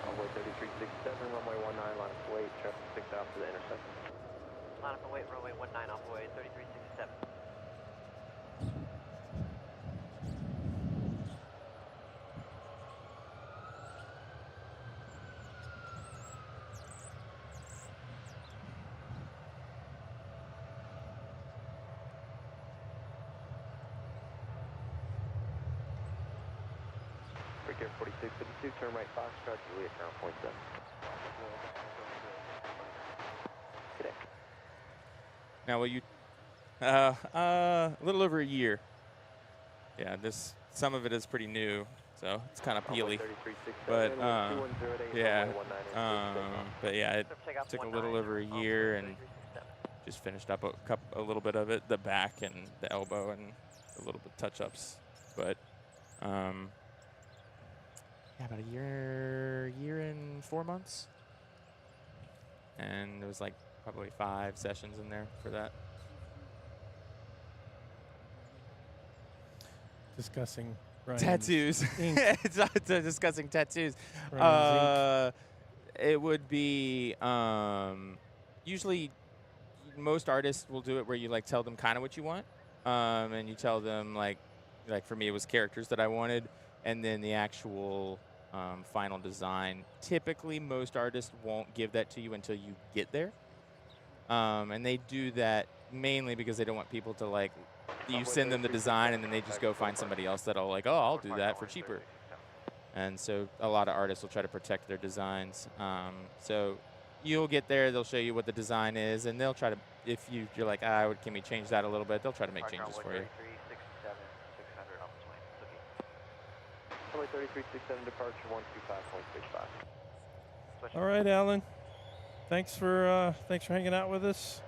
Runway 3367, runway 19, line up to wait, traffic 6 out for the intercept. Line up and wait, runway 19 off the way, 3367. Break Air 4652, turn right Foxtrot, Juliet, ground point 7. Good day. Now, will you? A little over a year. Yeah, some of it is pretty new, so it's kind of peely. But yeah, but yeah, it took a little over a year and just finished up a little bit of it, the back and the elbow and a little bit touch-ups. But yeah, about a year and 4 months, and there was like probably 5 sessions in there for that. Discussing Ryan's Tattoos. ink. It's discussing tattoos. Ryan's It would be usually most artists will do it where you like tell them kind of what you want, and you tell them like for me it was characters that I wanted, and then the actual final design. Typically, most artists won't give that to you until you get there, and they do that mainly because they don't want people to like. You send them the design, and then they just go find somebody else that'll like, oh, I'll do that for cheaper. And so a lot of artists will try to protect their designs. So you'll get there, they'll show you what the design is, and they'll try to, if you're like, can we change that a little bit, they'll try to make changes for you. 3367 departure 125.65. All right, Alan. Thanks for hanging out with us.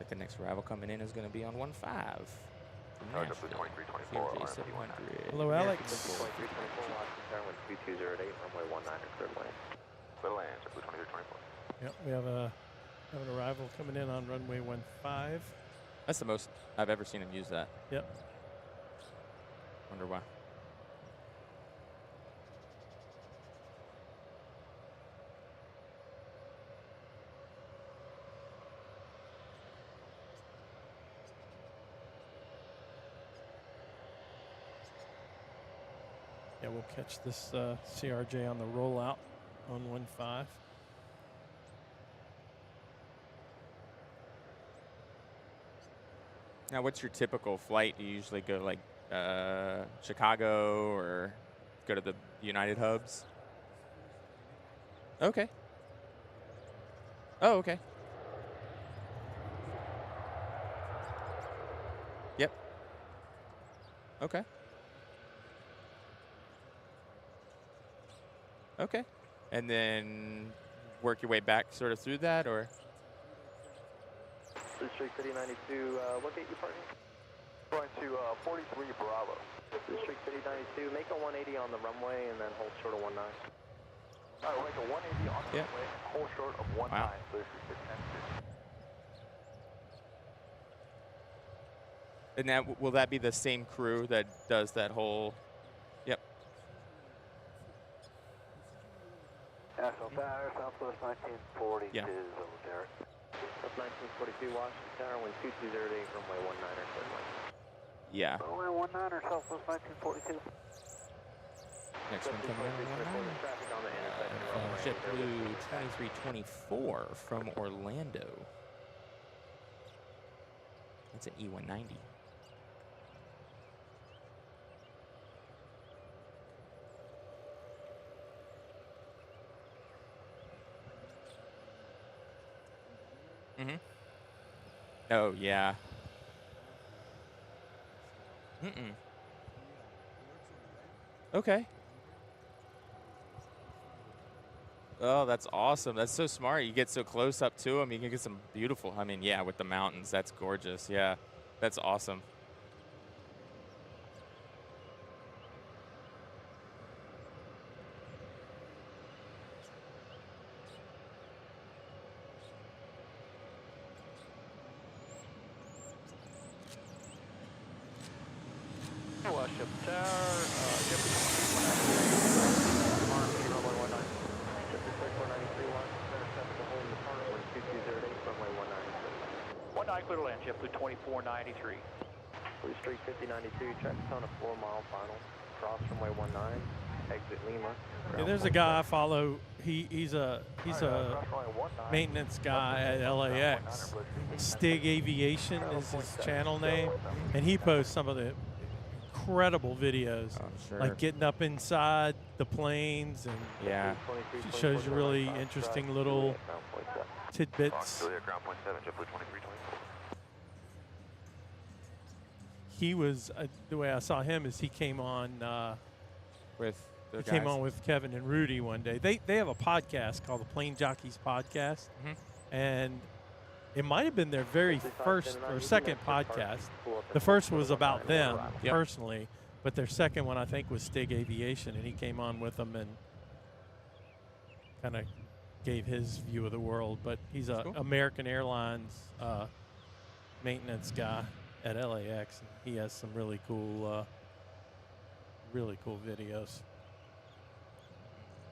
The next arrival coming in is going to be on 15 from Nashville. 700. Hello, Alex. 2324, Washington Tower, wind 2208, runway 19, clear land. Clear land, JetBlue 2324. Yep, we have an arrival coming in on runway 15. That's the most I've ever seen him use that. Yep. Wonder why. Yeah, we'll catch this CRJ on the rollout on 15. Now, what's your typical flight? Do you usually go like Chicago or go to the United hubs? Okay. Oh, okay. Yep. Okay. Okay. And then work your way back sort of through that, or? District 5092, what gate you parking? Going to 43 Bravo. District 5092, make a 180 on the runway and then hold short of 19. All right, we'll make a 180 on the runway, hold short of 19, Wow. so this is the 10. And that will that be the same crew that does that whole? Yep. National Tower, Southwest 1942, Yeah. Derek. South 1942, Washington Tower, wind 2208, runway 19er, clear line. Yeah. Runway 19er, Southwest 1942. Next one coming in. Traffic on the intersection, runway. JetBlue 2324 from Orlando. That's an E190. Mm-hmm. Oh, yeah. Mm-mm. Okay. Oh, that's awesome. That's so smart. You get so close up to them. You can get some beautiful, I mean, yeah, with the mountains. That's gorgeous. Yeah, that's awesome. Washington Tower, JetBlue 2319, runway 19. JetBlue 3493, Washington Center, traffic to hold in the park, wind 2208, runway 19. 19 clear to land, JetBlue 2493. Blue Street 5092, traffic on a 4-mile final. Cross runway 19, exit Lima. Yeah, there's a guy I follow. He's a maintenance guy at LAX. Stig Aviation is his channel name, and he posts some of the incredible videos, Oh, sure. like getting up inside the planes, and Yeah. it shows you really interesting little tidbits. He was the way I saw him is he came on. With the He guys. came on with Kevin and Rudy one day. They have a podcast called the Plane Jockeys Podcast, Mhm. and it might have been their very first or second podcast. The first was about them Yep. personally, but their second one I think was Stig Aviation, and he came on with them and kind of gave his view of the world. But he's a Cool. American Airlines maintenance guy at LAX, and he has some really cool videos.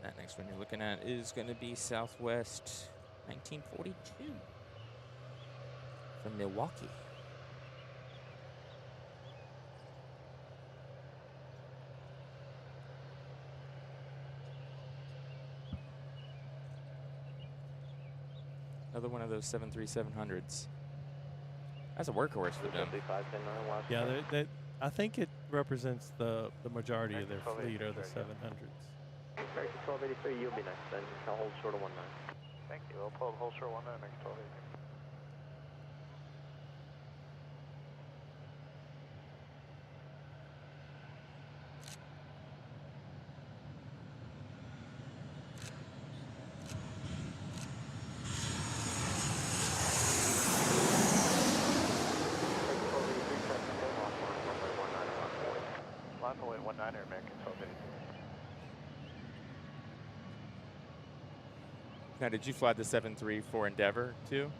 That next one you're looking at is going to be Southwest 1942 from Milwaukee. Another one of those 73700s. That's a workhorse for them. Yeah, I think it represents the majority of their fleet are the 700s. American 1283, you'll be next then. I'll hold short of 19. Thank you. I'll pull hold short 19, next 1283. Runway 19er, American 1283. Now, did you fly the 73 for Endeavor too?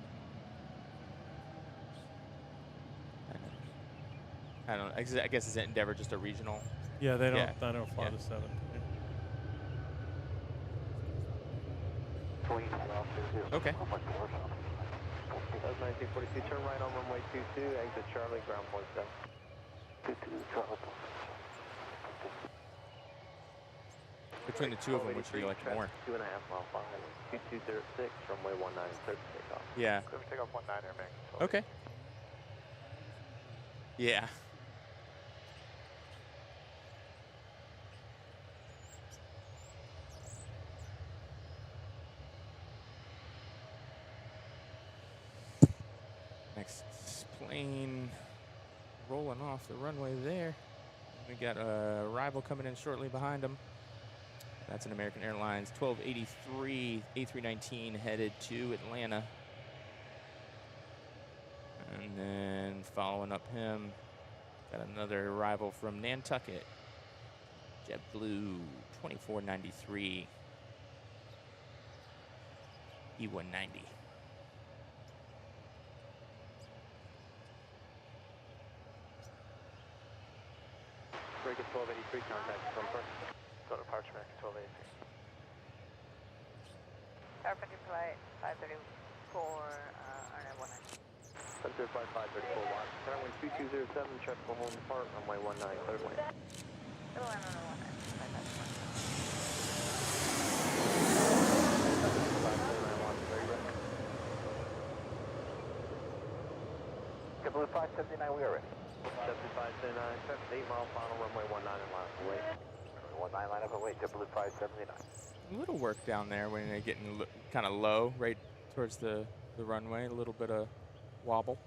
I don't know. I guess is Endeavor just a regional? Yeah, they don't. Yeah. I don't fly Yeah. the 7. Okay. That was 1942, turn right on runway 22, exit Charlie, ground point 7. 22, Charlie. Between the two of them, which do you like more? 2.5 mile final, 2206, runway 19, clear for takeoff. Yeah. Clear for takeoff 19er, American 1283. Okay. Yeah. Next plane rolling off the runway there. We got a rival coming in shortly behind them. That's an American Airlines 1283 A319 headed to Atlanta. And then following up him, got another arrival from Nantucket. JetBlue 2493 E190. American 1283, contact from first. Go to departure American 1283. Tower 50 flight 534, RNA 19. Center flight 534 watch. Current wind 2207, traffic will hold apart, runway 19, clear lane. Airline on 19. Blue 579, we are ready. 7579, 8 mile final, runway 19 and line up away. 19 line up and wait, Blue 579. A little work down there when they're getting kind of low, right towards the runway. A little bit of wobble.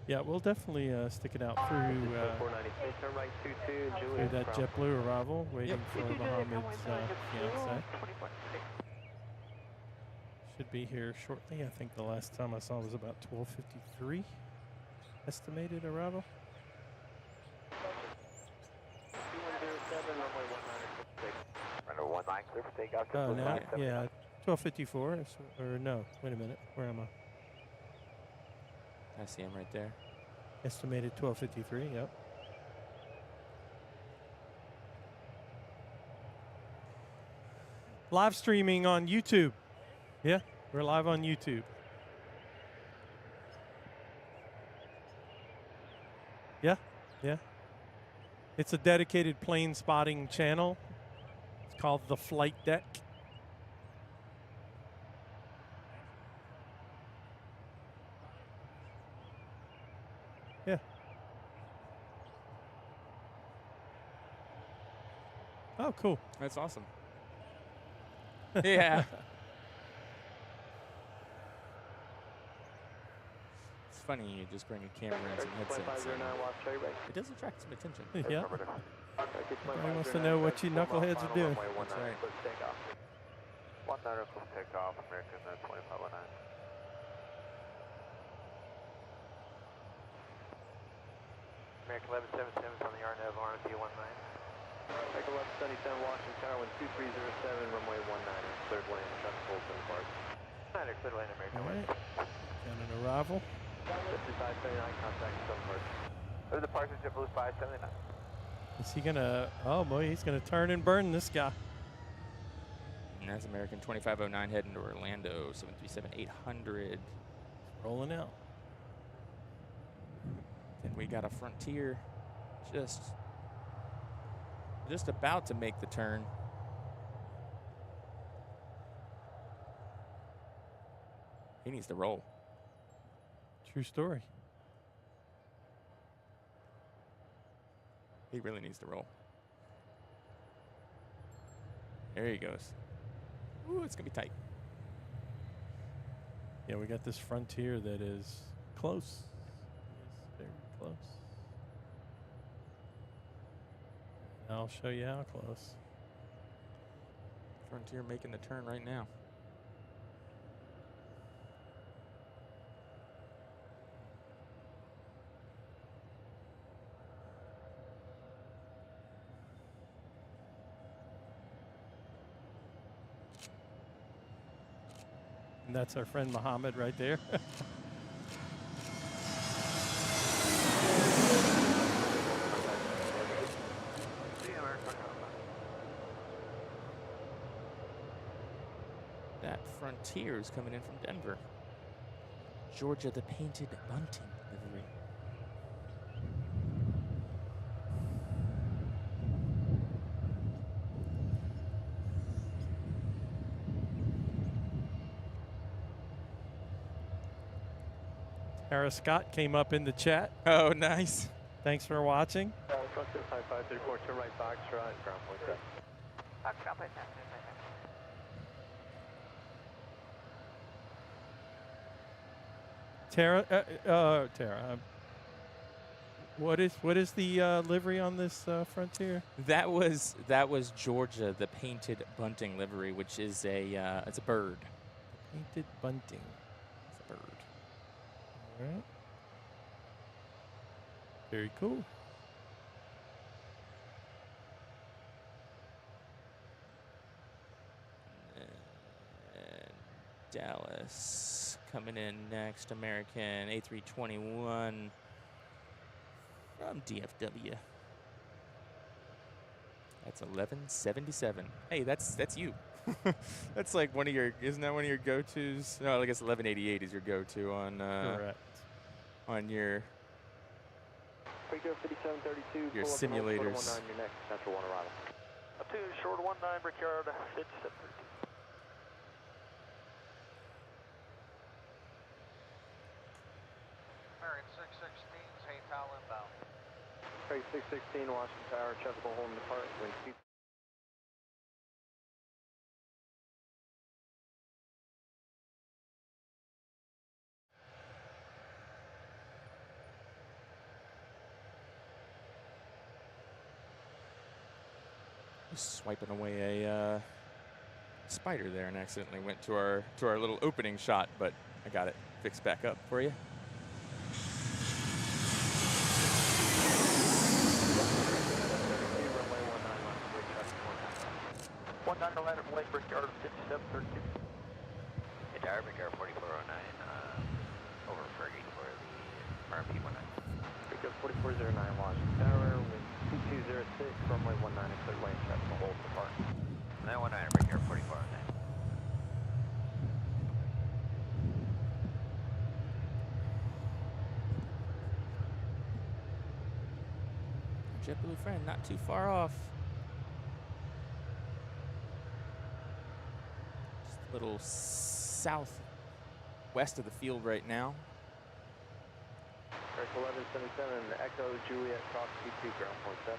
Yeah, we'll definitely stick it out through 496, turn right 22, Juliet. that JetBlue arrival, waiting for Mohammed's fiance. Should be here shortly. I think the last time I saw was about 12:53. Estimated arrival. 2107, runway 19. Runway 19, clear for takeoff. Oh, Blue now, 579. yeah, 12:54. Or no, wait a minute. Where am I? I see him right there. Estimated 12:53. Yep. Live streaming on YouTube. Yeah, we're live on YouTube. Yeah, yeah. It's a dedicated plane spotting channel. It's called The Flight Deck. Yeah. Oh, cool. That's awesome. Yeah. It's funny you just bring a camera and some headsets. And it does attract some attention. Yeah. Everybody wants to know what you knuckleheads are doing. That's right. 19 clear takeoff, American 2509. American 1177 on the RNAV, RNP 19. American 1177, Washington, tower wind 2307, runway 19, cleared lane, traffic hold to depart. Cleared lane, American. All right. Got an arrival. 5579, contact from first. There's departure JetBlue 579. Is he gonna? Oh boy, he's gonna turn and burn this guy. And that's American 2509 heading to Orlando, 737-800. Rolling out. Then we got a Frontier just about to make the turn. He needs to roll. True story. He really needs to roll. There he goes. Ooh, it's gonna be tight. Yeah, we got this Frontier that is close. It's very close. I'll show you how close. Frontier making the turn right now. And that's our friend Mohammed right there. That Frontier is coming in from Denver. Georgia, the painted bunting livery. Tara Scott came up in the chat. Oh, nice. Thanks for watching. Frontier 5534, turn right, Foxtrot, ground point set. Foxtrot, point set. Tara. What is the livery on this Frontier? That was Georgia, the painted bunting livery, which is it's a bird. Painted bunting. It's a bird. All right. Very cool. Dallas coming in next, American A321 from DFW. That's 1177. Hey, that's you. That's like one of your, isn't that one of your go-tos? No, I guess 1188 is your go-to on Correct. on your Rico 5732, your pull up and hold simulators. short 19, your next Central 1 arrival. Up 2, short 19, Brickyard 5732. American 616's Haytal inbound. Craig 616, Washington Tower, checkable holding depart, wind 2. Swiping away a spider there and accidentally went to our little opening shot, but I got it fixed back up for you. One 9 landed from Lake Brickyard 5732. Hey, Tower, Brickyard 4409, over Fergie for the RMP 19. Rico 4409, Washington Tower, wind 2206, runway 19, clear lane, checkable hold depart. 919, Brickyard 4409. JetBlue friend, not too far off. Just a little southwest of the field right now. Eric 1177, Echo Juliet, cross 22, ground point 7.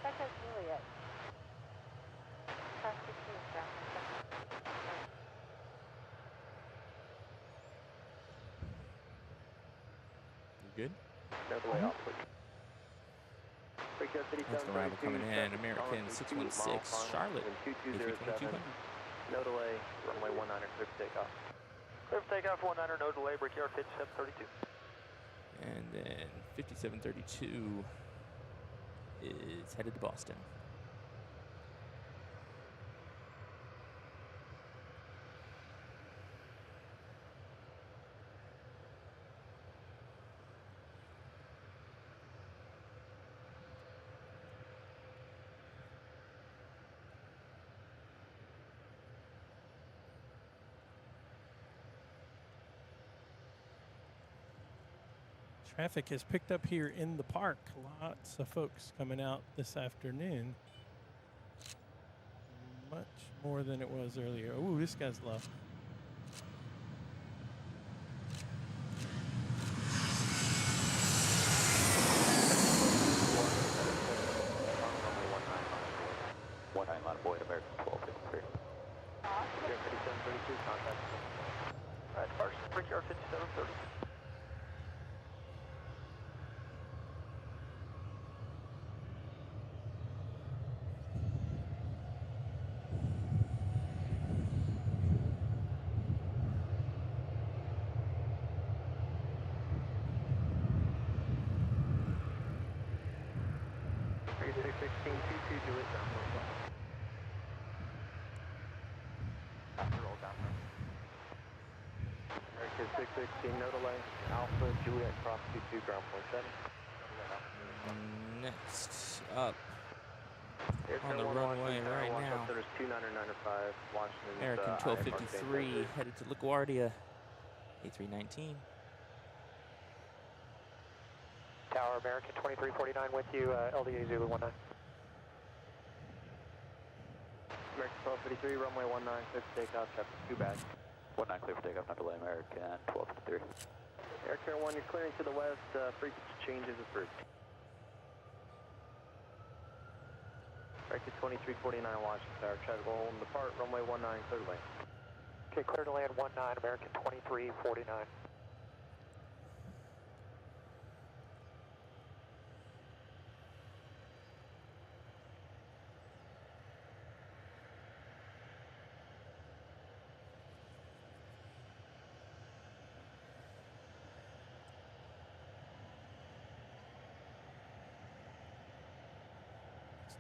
Echo Juliet. Cross 16, ground point 7. You good? No delay off, please. Rico Next arrival coming in, American 616, Charlotte, A32200. No delay, runway 19, clear for takeoff. Clear for takeoff 19, no delay, Brickyard 5732. And then 5732 is headed to Boston. Traffic has picked up here in the park. Lots of folks coming out this afternoon. Much more than it was earlier. Ooh, this guy's low. One 9 line Boyd, American 1253. Rico 5732, contact. Alright, departure, Brickyard 5732. Rico 61622, Juliet, ground point 7. Roll down. American 616, no delay, Alpha Juliet, cross 22, ground point 7. Next up Air on the 1, runway Washington, right watch now, out, there's 29905, Washington. American 1253 headed to LaGuardia, A319. Tower, American 2349 with you, LDA Zulu 19. American 1253, runway 19, clear for takeoff, chapter 2 back. 19 clear for takeoff, not delay, American 1253. Air Care 1, you're clearing to the west, frequency changes approved. American 2349, Washington Tower, checkable hold and depart, runway 19, clear to land. Okay, clear to land 19, American 2349.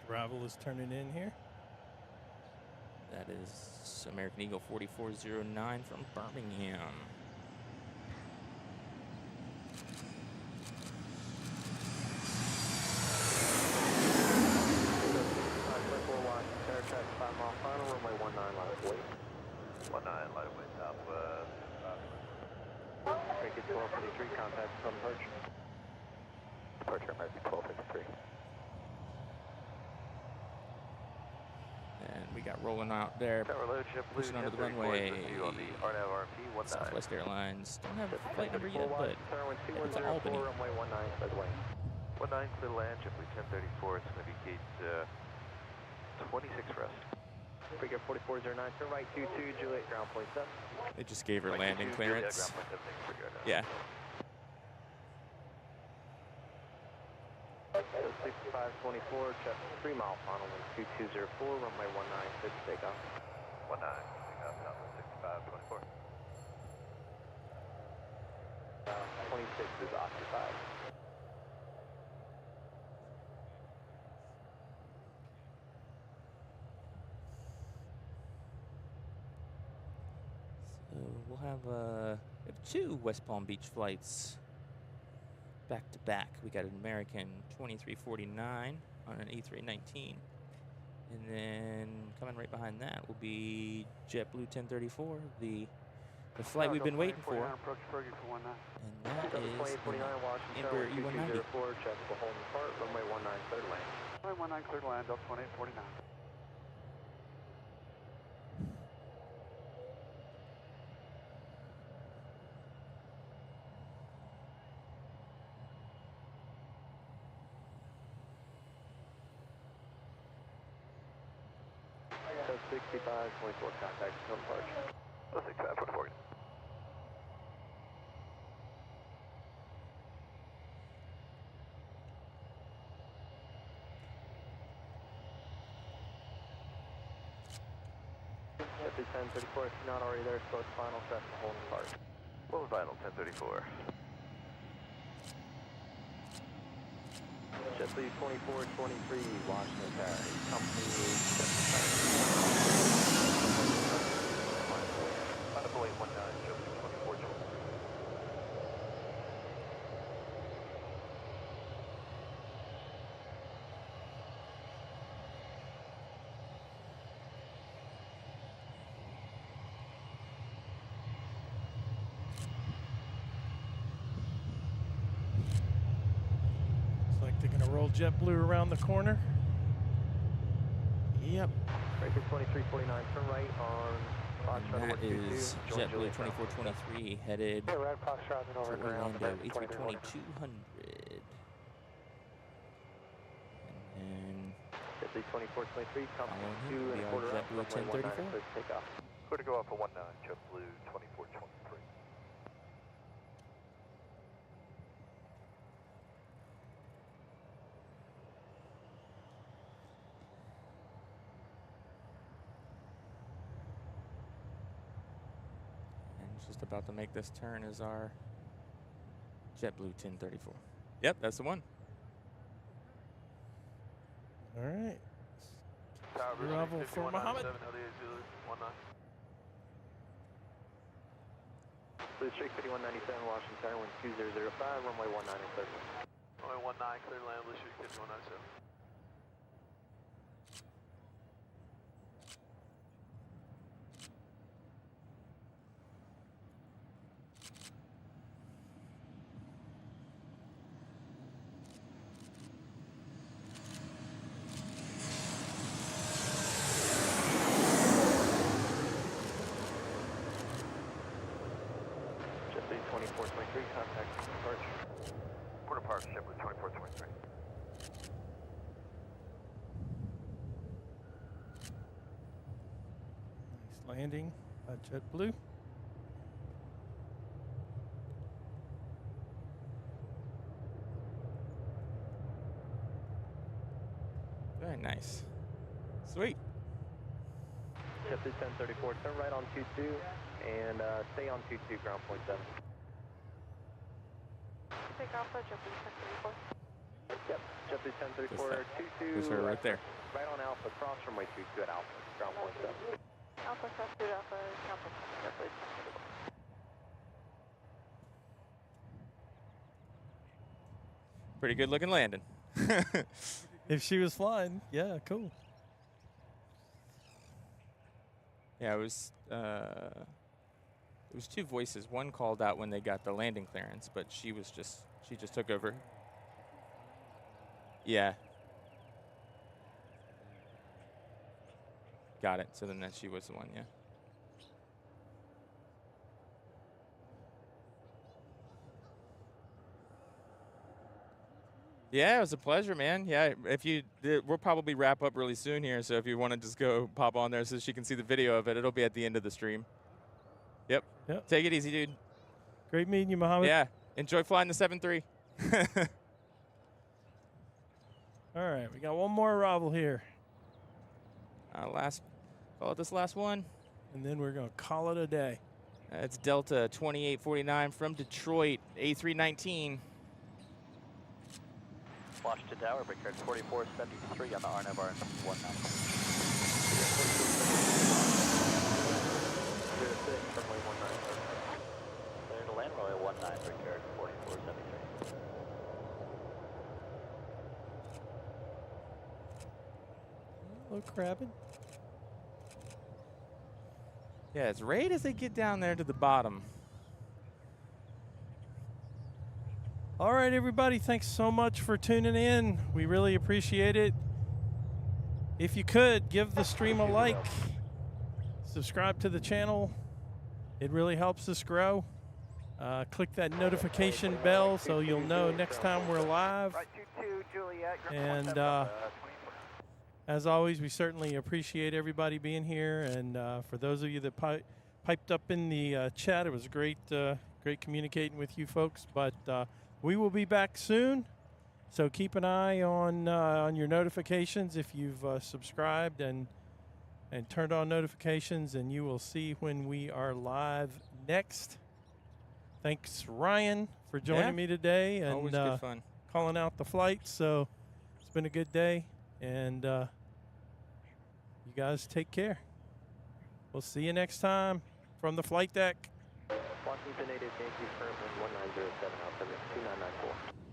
Arrival is turning in here. That is American Eagle 4409 from Birmingham. light away southwest. Break it 1253, contact on approach. Departure American 1253. And we got rolling out there, Tower load, JetBlue pushing onto the 1034 runway. with you on the RNAV RMP 19. Southwest Airlines. Don't have a JetBlue flight number 1034 yet, but Washington, headed to Albany. runway 19, clear the lane. 19, clear the land, JetBlue 1034, it's going to be gate 26 for us. Figure 4409, turn right 22, Juliet, ground point 7. They just gave her Right, landing 22, Juliet, clearance. ground point 7, thanks for good. Yeah. So 6524, check 3 mile final, wind 2204, runway 19, clear to take off. 19, take off, southwest 6524. 26 is occupied. So we'll have we have 2 West Palm Beach flights back to back. We got an American 2349 on an A319. And then coming right behind that will be JetBlue 1034, the flight we've been waiting for. Approach Fergie for 19. And that is 2049 Washington, Embraer E190. 2204, check for holding apart, runway 19, clear to land. Runway 19, clear to land, up 2849. So 6524, contact no departure. 6524. JetBlue 1034, if you're not already there, slow final, press the holding apart. Full final 1034. JetBlue 2423, Washington Paris, company is Pineapple 819, JetBlue 2423. Looks like they're gonna roll JetBlue around the corner. Yep. Breaker 2349, turn right on Foxtrot And that 122. is join JetBlue Juliet ground. 2423 headed Yeah, we're at Foxtrot and to over ground. Orlando A320 200. And JetBlue 2423, company following him 2 will and be a our quarter up, JetBlue runway 19, 1034. clear to take off. Clear to go off for 19, JetBlue 2423. And just about to make this turn is our JetBlue 1034. Yep, that's the one. All right. Bravo for Mohammed. Blue Streak 5197, Washington, wind 2005, runway 19 and clear. Runway 19, clear to land, Blue Streak 5197. JetBlue 2423, contact departure. Port departure, JetBlue 2423. Nice landing by JetBlue. Very nice. Sweet. JetBlue 1034, turn right on 22 and stay on 22, ground point 7. Take off at JetBlue 1034. Yep, JetBlue 1034, 22. Push her right there. Right on Alpha, cross runway 22 at Alpha, ground point 7. Alpha, cross through Alpha, Alpha, JetBlue 1034. Pretty good looking landing. If she was flying, yeah, cool. Yeah, it was two voices. One called out when they got the landing clearance, but she just took over. Yeah. Got it. So then that she was the one, yeah. Yeah, it was a pleasure, man. Yeah, we'll probably wrap up really soon here. So if you want to just go pop on there so she can see the video of it, it'll be at the end of the stream. Yep. Take it easy, dude. Great meeting you, Mohammed. Yeah. Enjoy flying the 7-3. All right, we got one more arrival here. Call it this last one. And then we're going to call it a day. It's Delta 2849 from Detroit, A319. Washington Tower, Brickyard 4473 on the RNAV RN 19. 06, runway 19. Clear to land, runway 19, Brickyard 4473. Hello, crabbing. Yeah, it's right as they get down there to the bottom. All right, everybody, thanks so much for tuning in. We really appreciate it. If you could, give the stream a like. Subscribe to the channel. It really helps us grow. Click that notification bell so you'll know next time we're live. And as always, we certainly appreciate everybody being here. And for those of you that piped up in the chat, it was great communicating with you folks. But we will be back soon, so keep an eye on your notifications if you've subscribed and turned on notifications, and you will see when we are live next. Thanks, Ryan, for joining me today and always good fun. Calling out the flights. So it's been a good day, and you guys take care. We'll see you next time from the flight deck. Washington 888 Yankee firm 1907 Alpha 2994.